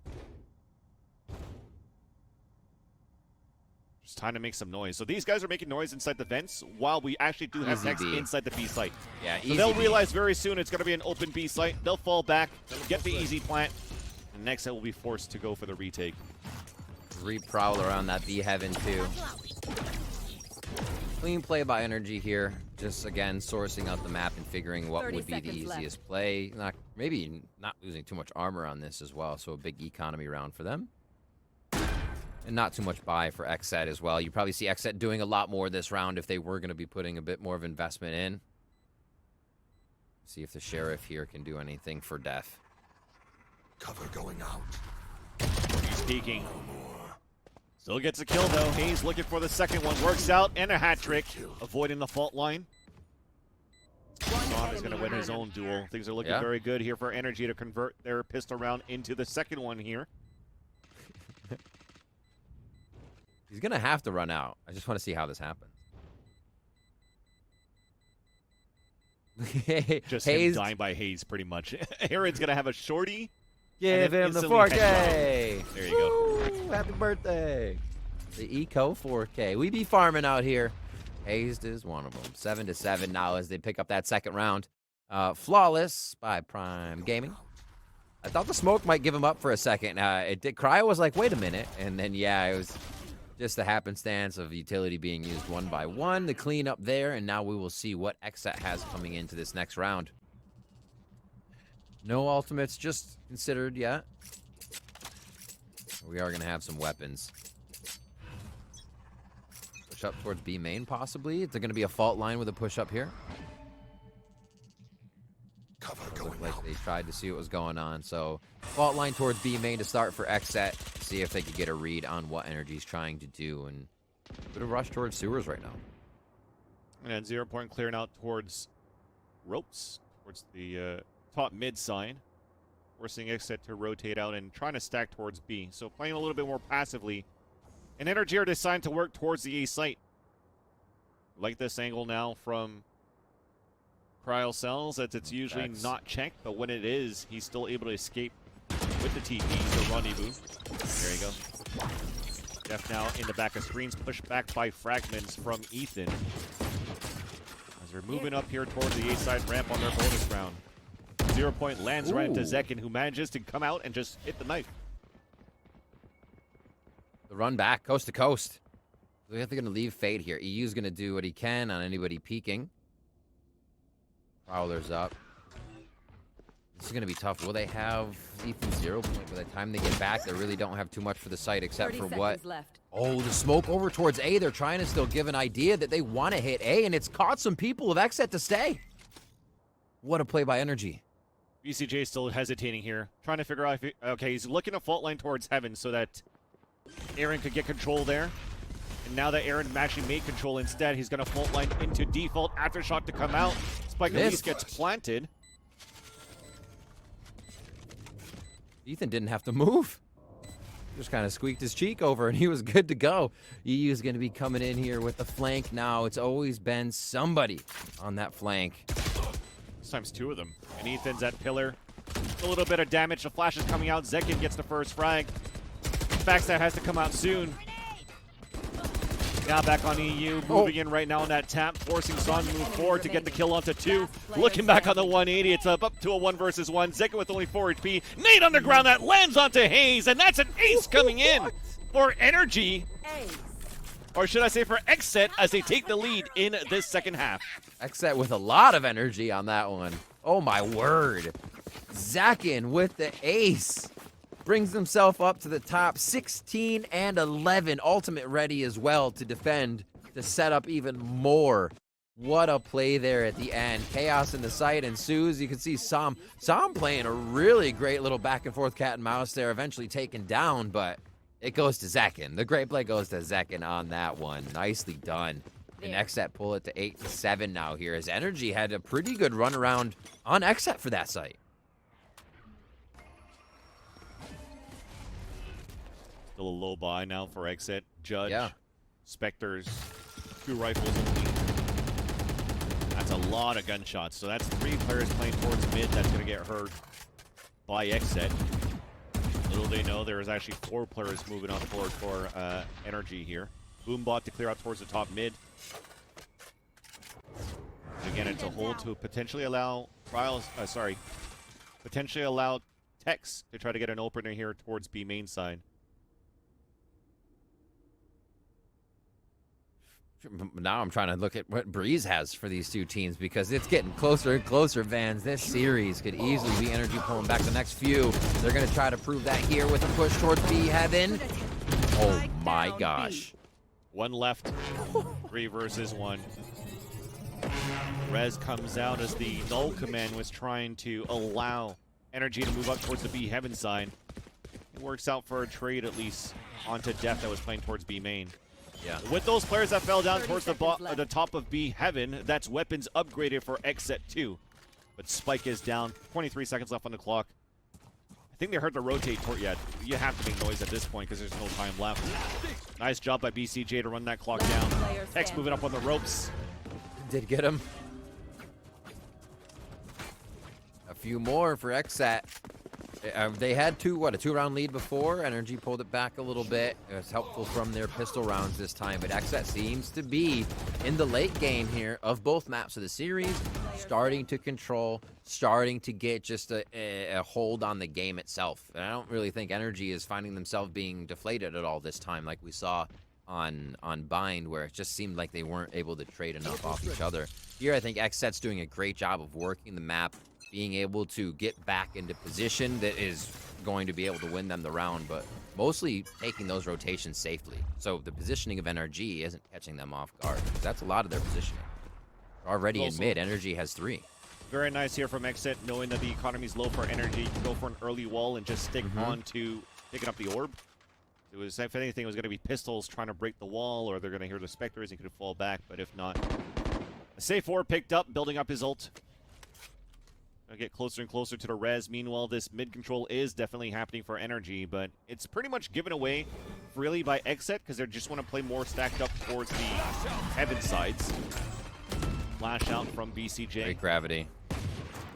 It's time to make some noise. So these guys are making noise inside the vents while we actually do have techs inside the B site. Yeah, so they'll realize very soon it's going to be an open B site. They'll fall back, get the easy plant, And next, will be forced to go for the retake. Re-prowl around that B heaven too. Clean play by NRG here. Just again sourcing out the map and figuring what 30 would be the seconds easiest left. play. Maybe not losing too much armor on this as well. So a big economy round for them. And not too much buy for XSET as well. You probably see XSET doing a lot more this round if they were going to be putting a bit more of investment in. See if the Sheriff here can do anything for Def. Cover going out. He's peeking. Still gets a kill, though. Hayes looking for the second one. Works out, and a hat trick. Avoiding the fault line. Scond is going to win his own duel. Things are looking very good here for NRG to convert their pistol round into the second one here. He's going to have to run out. I just want to see how this happens. Just Hayes, him dying by Hayes, pretty much. Aaron's going to have a shorty. give him the instantly 4K. headshot. There you go. Woo, happy birthday. The Eco 4K. We be farming out here. Hayes is one of them. 7-7 now as they pick up that second round. Flawless by Prime Gaming. I thought the smoke might give him up for a second. It did. Cryo was like, wait a minute. And then, yeah, it was just the happenstance of utility being used one by one. The clean up there. And now we will see what XSET has coming into this next round. No ultimates just considered yet. We are going to have some weapons. Push up towards B main, possibly. Is there going to be a fault line with a push up here? Cover Looked going like out. they tried to see what was going on. So, fault line towards B main to start for XSET. See if they could get a read on what NRG's trying to do. And a bit of rush towards sewers right now. And 0 point clearing out towards ropes, towards the top mid side. Forcing XSET to rotate out and trying to stack towards B. So playing a little bit more passively. And NRG are deciding to work towards the A site. Like this angle now from Cryo Cells, that it's usually not checked, but when it is, he's still able to escape with the TP, the rendezvous. There you go. Def now in the back of screens, pushed back by fragments from Ethan. As they're moving up here towards the A side ramp on their bonus round. 0 point lands right into Zekin, who manages to come out and just hit the knife. The run back, coast to coast. So they're going to leave Fade here. EU's going to do what he can on anybody peeking. Prowler's up. This is going to be tough. Will they have Ethan 0 point by the time they get back? They really don't have too much for the site except 30 for seconds what? left. Oh, the smoke over towards A. They're trying to still give an idea that they want to hit A, and it's caught some people of XSET to stay. What a play by NRG. BCJ still hesitating here, trying to figure out if okay, he's looking a fault line towards heaven so that Aaron could get control there. And now that Aaron actually made control instead, he's going to fault line into default. Aftershock to come out. Spike at least gets planted. Ethan didn't have to move. Just kind of squeaked his cheek over, and he was good to go. EU's going to be coming in here with the flank now. It's always been somebody on that flank. This time's two of them. And Ethan's at pillar. A little bit of damage. The flash is coming out. Zekin gets the first frag. Backstab has to come out soon. Now back on EU, moving in right now on that tap, forcing Son to move forward to get the kill onto 2. Looking back on the 180, it's up to a 1 versus 1. Zekin with only 4 HP. Nade on the ground that lands onto Hayes, and that's an ace coming in for NRG. Ace. Or should I say for XSET as they take the lead in this second half. XSET with a lot of energy on that one. Oh my word. Zakin with the ace. Brings himself up to the top 16 and 11. Ultimate ready as well to defend, to set up even more. What a play there at the end. Chaos in the site ensues. You can see Sam playing a really great little back and forth cat and mouse there, eventually taken down, but it goes to Zakin. The great play goes to Zakin on that one. Nicely done. And XSET pull it to 8-7 now here, as NRG had a pretty good run around on XSET for that site. Still a low buy now for XSET. Judge, Yeah. Spectres, 2 rifles only. That's a lot of gunshots. So that's 3 players playing towards mid. That's going to get hurt by XSET. Little they know there is actually 4 players moving on forward for NRG here. Boombot to clear out towards the top mid. And again, it's a hold to potentially allow potentially allow Tex to try to get an opener here towards B main side. Now I'm trying to look at what Breeze has for these two teams because it's getting closer and closer, Vans. This series could easily be Energy pulling back the next few. They're going to try to prove that here with a push towards B heaven. Oh my gosh. One left. 3 versus 1. Rez comes out as the null command was trying to allow Energy to move up towards the B heaven side. It works out for a trade at least onto Death that was playing towards B main. Yeah. With those players that fell down towards the top of B heaven, that's weapons upgraded for XSET 2. But Spike is down. 23 seconds left on the clock. I think they heard the rotate toward yet. You have to make noise at this point because there's no time left. Nice job by BCJ to run that clock down. X moving up on the ropes. Did get him. A few more for XSET. They had a 2-round lead before. Energy pulled it back a little bit. It was helpful from their pistol rounds this time, but XSET seems to be in the late game here of both maps of the series, starting to control, starting to get just a hold on the game itself. And I don't really think Energy is finding themselves being deflated at all this time, like we saw on Bind, where it just seemed like they weren't able to trade enough off each other. Here, I think XSET's doing a great job of working the map, being able to get back into position that is going to be able to win them the round, but mostly taking those rotations safely. So the positioning of NRG isn't catching them off guard. That's a lot of their positioning. They're already in mid. Energy has 3. Very nice here from XSET, knowing that the economy's low for Energy. You can go for an early wall and just stick on to picking up the orb. It was, if anything, it was going to be pistols trying to break the wall, or they're going to hear the Spectres and could fall back, but if not. A safe orb picked up, building up his ult. Gonna get closer and closer to the res. Meanwhile, this mid control is definitely happening for Energy, but it's pretty much given away freely by XSET because they just want to play more stacked up towards the heaven sides. Flash out from BCJ. Great gravity.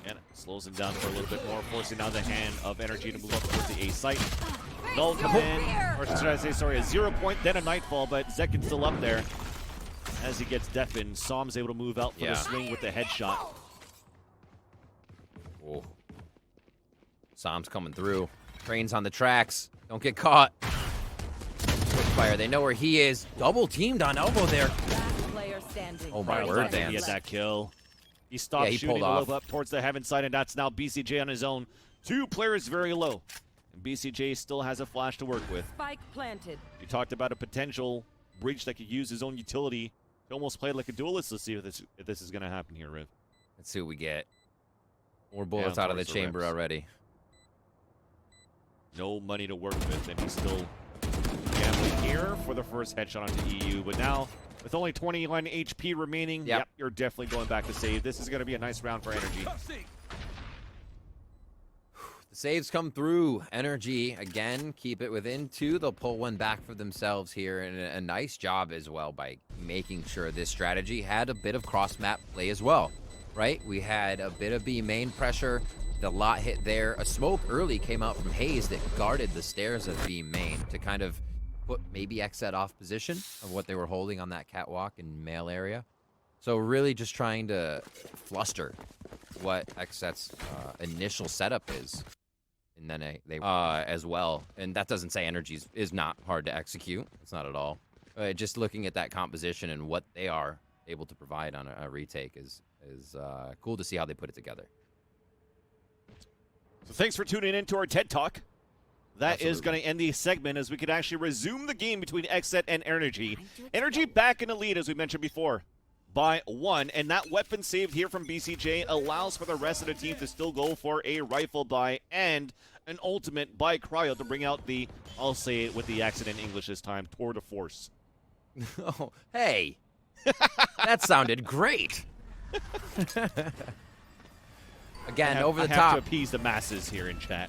And it slows him down for a little bit more, forcing now the hand of Energy to move up towards the A site. Null come in, or should I say, sorry, a 0 point, then a Nightfall, but Zekin's still up there as he gets deafened. Som's able to move out for the swing with the headshot. Oh. Som's coming through. Train's on the tracks. Don't get caught. Quickfire, they know where he is. Double teamed on elbow there. Last player standing. Oh my Right, word, he Vance. had that kill. He stopped he shooting pulled to off. move up towards the heaven side, and that's now BCJ on his own. 2 players very low. And BCJ still has a flash to work with. Spike planted. You talked about a potential breach that could use his own utility. He almost played like a duelist. Let's see if this is going to happen here, Riv. Let's see what we get. More bullets Down out of the towards the chamber reps. already. No money to work with, and he's still gambling here for the first headshot onto EU. But now, with only 21 HP remaining, Yep. you're definitely going back to save. This is going to be a nice round for Energy. The saves come through. Energy, again, keep it within 2. They'll pull one back for themselves here. And a nice job as well by making sure this strategy had a bit of cross-map play as well. Right? We had a bit of B main pressure. The lot hit there. A smoke early came out from Hayes that guarded the stairs of B main to kind of put maybe XSET off position of what they were holding on that catwalk and mail area. So really just trying to fluster what XSET's initial setup is. And then they as well. And that doesn't say Energy is not hard to execute. It's not at all. Just looking at that composition and what they are able to provide on a retake is cool to see how they put it together. So thanks for tuning in to our TED Talk. That Absolutely. is going to end the segment as we could actually resume the game between XSET and Energy. Energy back in the lead, as we mentioned before, by 1. And that weapon saved here from BCJ allows for the rest of the team to still go for a rifle buy and an ultimate by Cryo to bring out the, I'll say it with the accent in English this time, tour de force. Oh, hey. That sounded great. Again, over the I top. have to appease the masses here in chat.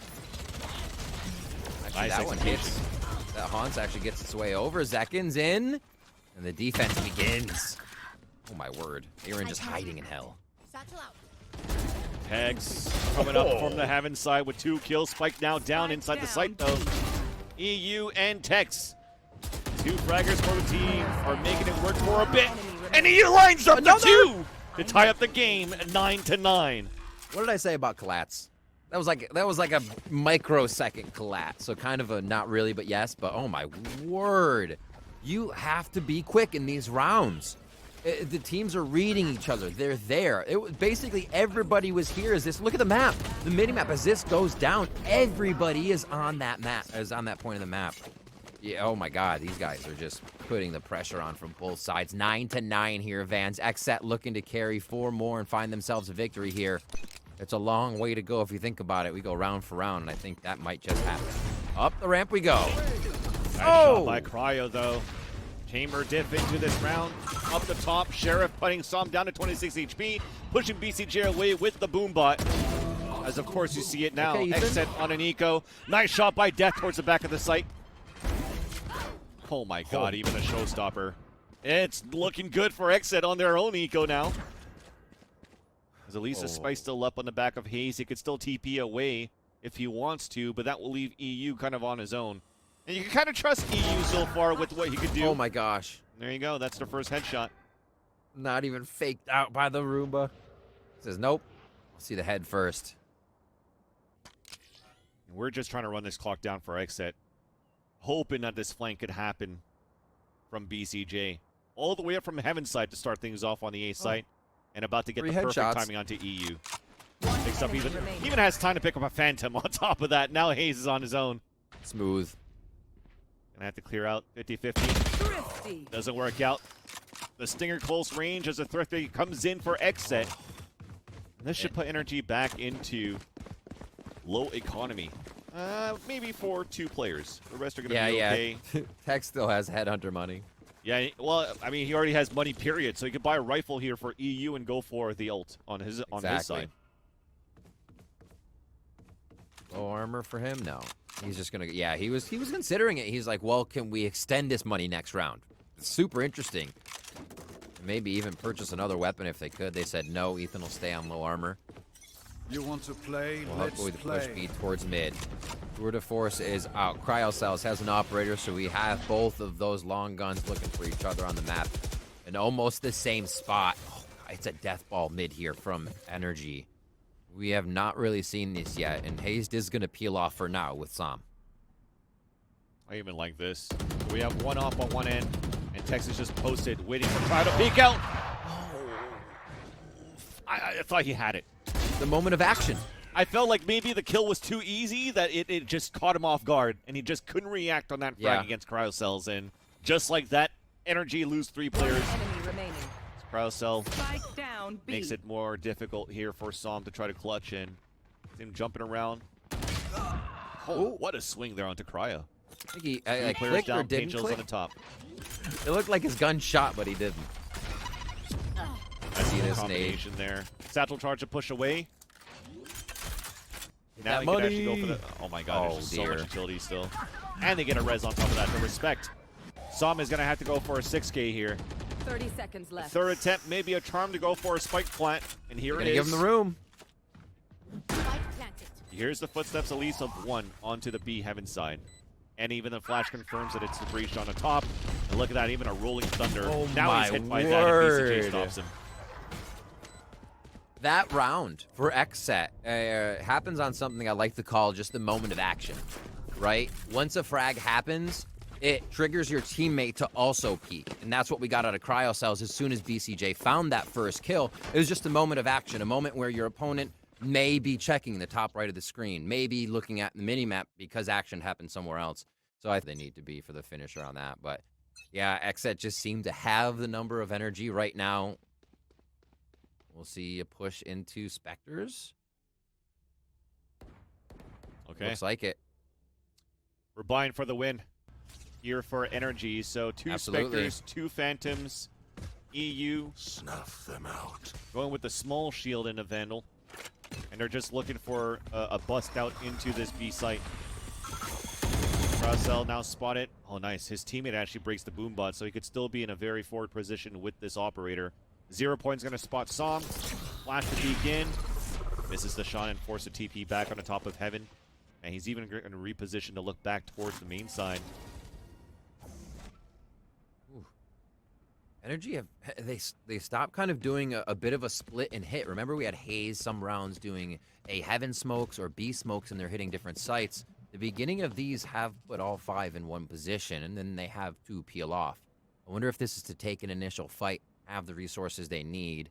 Actually, Nice that one execution. hits. That Hans actually gets its way over. Zekin's in, and the defense begins. Oh my word. They were just hiding in hell. Satchel out. Tags coming up from the Heaven side with 2 kills. Spike now down inside the site, though. EU and Tex. 2 fraggers for the team are making it work for a bit. And EU lines up the 2 to tie up the game at 9-9. What did I say about Colats? That was like a microsecond collapse. So kind of a not really, but yes. But oh my word, you have to be quick in these rounds. The teams are reading each other. They're there. Basically everybody was here. Look at the map, the mini map. As this goes down, everybody is on that map. Is on that point of the map. Yeah. Oh my God, these guys are just putting the pressure on from both sides. 9-9 here. Vans XSET looking to carry 4 more and find themselves a victory here. It's a long way to go if you think about it. We go round for round, and I think that might just happen. Up the ramp we go. Nice shot by Cryo, though. Chamber diff into this round. Up the top, Sheriff putting Som down to 26 HP, pushing BCJ away with the Boombot. As of course you see it now. Okay, Exit on an eco. Nice shot by Death towards the back of the site. Oh my God, even a showstopper. It's looking good for Exit on their own eco now. As Elisa Spice still up on the back of Hayes. He could still TP away if he wants to, but that will leave EU kind of on his own. And you can kind of trust EU so far with what he could do. Oh my gosh. There you go. That's their first headshot. Not even faked out by the Roomba. Says nope. I'll see the head first. We're just trying to run this clock down for Exit, hoping that this flank could happen from BCJ. All the way up from Heaven's side to start things off on the A site. And about to get 3 the perfect headshots. timing onto EU. Picks up even has time to pick up a Phantom on top of that. Now Hayes is on his own. Smooth. Gonna have to clear out 50-50. Thrifty. Doesn't work out. The Stinger close range as a Thrifty comes in for Exit. This should put NRG back into low economy. Maybe for 2 players. The rest are gonna be okay. Tech still has headhunter money. Yeah, well, I mean, he already has money, period. So he could buy a rifle here for EU and go for the ult on his side. Low armor for him? No. He's just gonna. Yeah, he was considering it. He's like, well, can we extend this money next round? It's super interesting. Maybe even purchase another weapon if they could. They said no. Ethan will stay on low armor. You want to play? We'll Let's hopefully play. push speed towards mid. Tour de Force is out. Cryocells has an operator, so we have both of those long guns looking for each other on the map. In almost the same spot. Oh, it's a death ball mid here from NRG. We have not really seen this yet, and Hazed is going to peel off for now with Som. I even like this. We have one off on one end, and Texas just posted, waiting for Cryo to peek out. I thought he had it. The moment of action. I felt like maybe the kill was too easy, that it just caught him off guard, and he just couldn't react on that frag against Cryocells. And just like that, NRG lose 3 players. Enemy remaining. Cryocell Spike down B. makes it more difficult here for Som to try to clutch in. See him jumping around. Oh, what a swing there onto Cryo. I think he Players clicked or down, didn't Angels click. on the top. It looked like his gun shot, but he didn't. I see this combination there. Satchel charge to push away. Now That he can actually go money. for the. Oh my God! Oh, There's just so dear. much utility still, and they get a res on top of that. The respect. Som is gonna have to go for a 6K here. 30 seconds left. Third attempt, maybe a charm to go for a spike plant, and here You're it gonna is. give him the room. Spike planted. Here's the footsteps, at least of one onto the B heaven side. And even the flash confirms that it's the breach on the top. And look at that, even a rolling thunder. Oh now my he's hit by that, word. and BCJ stops him. That round for XSET happens on something I like to call just the moment of action, right? Once a frag happens, it triggers your teammate to also peek. And that's what we got out of Cryocells as soon as BCJ found that first kill. It was just a moment of action, a moment where your opponent may be checking the top right of the screen, maybe looking at the minimap because action happened somewhere else. So I think they need to be for the finisher on that. But yeah, XSET just seemed to have the number of energy right now. We'll see a push into Spectres. Okay. Looks like it. We're buying for the win here for NRG. So 2 Absolutely. Spectres, 2 Phantoms, EU Snuff them out. going with the small shield and a Vandal. And they're just looking for a bust out into this B site. Crowcell now spotted. Oh, nice. His teammate actually breaks the boom bot, so he could still be in a very forward position with this operator. 0 Point's going to spot Som. Flash to peek in. Misses the shot and force a TP back on the top of Heaven. And he's even going to reposition to look back towards the main side. NRG have they stopped kind of doing a bit of a split and hit. Remember, we had Haze some rounds doing A Heaven smokes or B smokes, and they're hitting different sites. The beginning of these have put all 5 in one position, and then they have 2 peel off. I wonder if this is to take an initial fight, have the resources they need,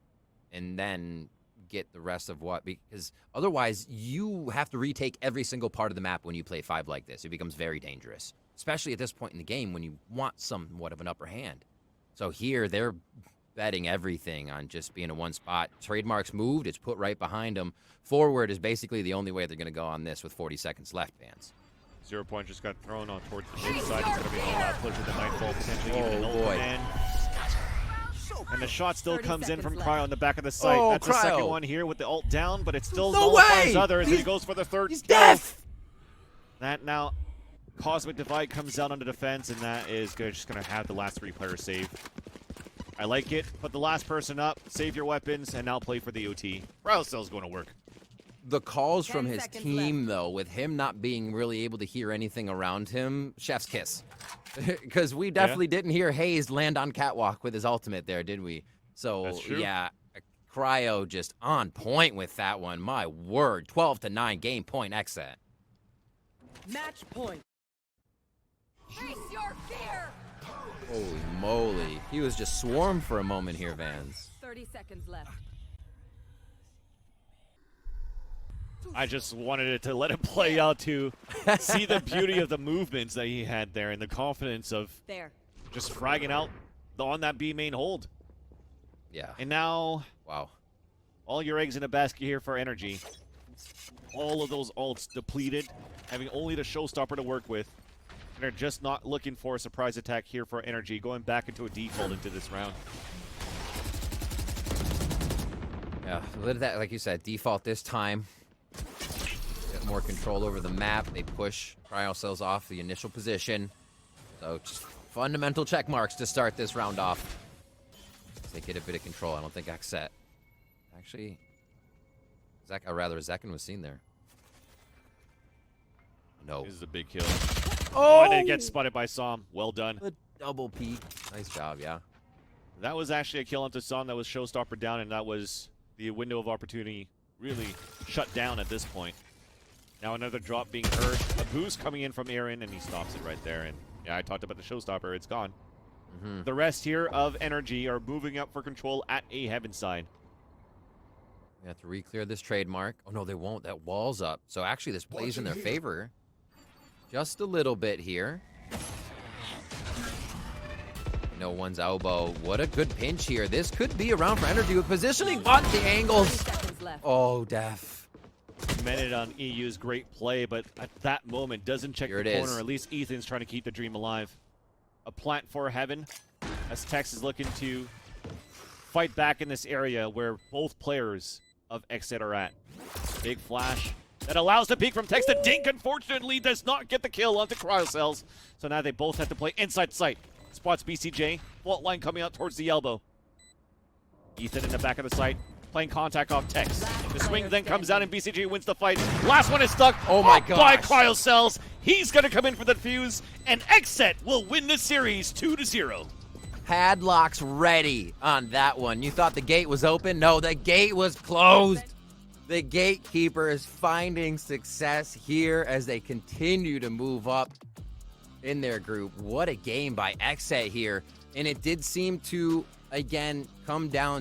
and then get the rest of what, because otherwise you have to retake every single part of the map when you play 5 like this. It becomes very dangerous, especially at this point in the game when you want somewhat of an upper hand. So here, they're betting everything on just being in one spot. Trademark's moved. It's put right behind them. Forward is basically the only way they're going to go on this with 40 seconds left, fans. 0 point just got thrown on towards the mid side. It's going to be a last push with the Nightfall, potentially even an ult boy. command. And the shot still 30 comes in from seconds Cryo left. on the back of the site. Oh, That's the second Cryo. one here with the ult down, but it still No nullifies way! others, and he goes for the third He's kill. deaf! That now, Cosmic Divide comes out on the defense, and that is just going to have the last 3 players saved. I like it. Put the last person up, save your weapons, and now play for the OT. Cell's going to work. The calls 10 from his seconds team, though, with him not being really able to hear anything around him, chef's kiss. Because we definitely didn't hear Haze land on Catwalk with his ultimate there, did we? So, That's true. yeah, Cryo just on point with that one. My word, 12-9 game point XSET. Match point. Face your fear. Holy moly. He was just swarmed for a moment here, Vans. 30 seconds left. I just wanted it to let him play out to see the beauty of the movements that he had there and the confidence of There. just fragging out on that B main hold. Yeah. And now, Wow. all your eggs in a basket here for NRG. All of those ults depleted, having only the showstopper to work with. And they're just not looking for a surprise attack here for NRG, going back into a default into this round. Yeah, let that, like you said, default this time. Get more control over the map. They push Cryo cells off the initial position. So just fundamental check marks to start this round off. They get a bit of control. I don't think XSET. Actually, Zekin was seen there. No. This is a big kill. Oh, and it gets spotted by Som. Well done. A double peek. Nice job, yeah. That was actually a kill onto Som. That was showstopper down, and that was the window of opportunity really shut down at this point. Now another drop being heard. A boost coming in from Aaron, and he stops it right there. And yeah, I talked about the showstopper. It's gone. The rest here of NRG are moving up for control at A Heaven side. We have to re-clear this trademark. Oh, no, they won't. That wall's up. So actually, this plays in their favor. Just a little bit here. No one's elbow. What a good pinch here. This could be around for NRG with positioning, but the 30 angles. seconds left. Oh, Def. Commented on EU's great play, but at that moment doesn't check Here the it corner. is. At least Ethan's trying to keep the dream alive. A plant for Heaven, as Tex is looking to fight back in this area where both players of XSET are at. Big flash that allows the peek from Tex. The Dink, unfortunately, does not get the kill onto Cryocells. So now they both have to play inside sight. Spots BCJ. Fault line coming out towards the elbow. Ethan in the back of the site, playing contact off Tex. The swing then comes out and BCJ wins the fight. Last one is stuck. Oh my By gosh. Cryocells. He's going to come in for the fuse, and XSET will win the series 2-0. Padlocks ready on that one. You thought the gate was open? No, the gate was closed. The gatekeeper is finding success here as they continue to move up in their group. What a game by XSET here. And it did seem to, again, come down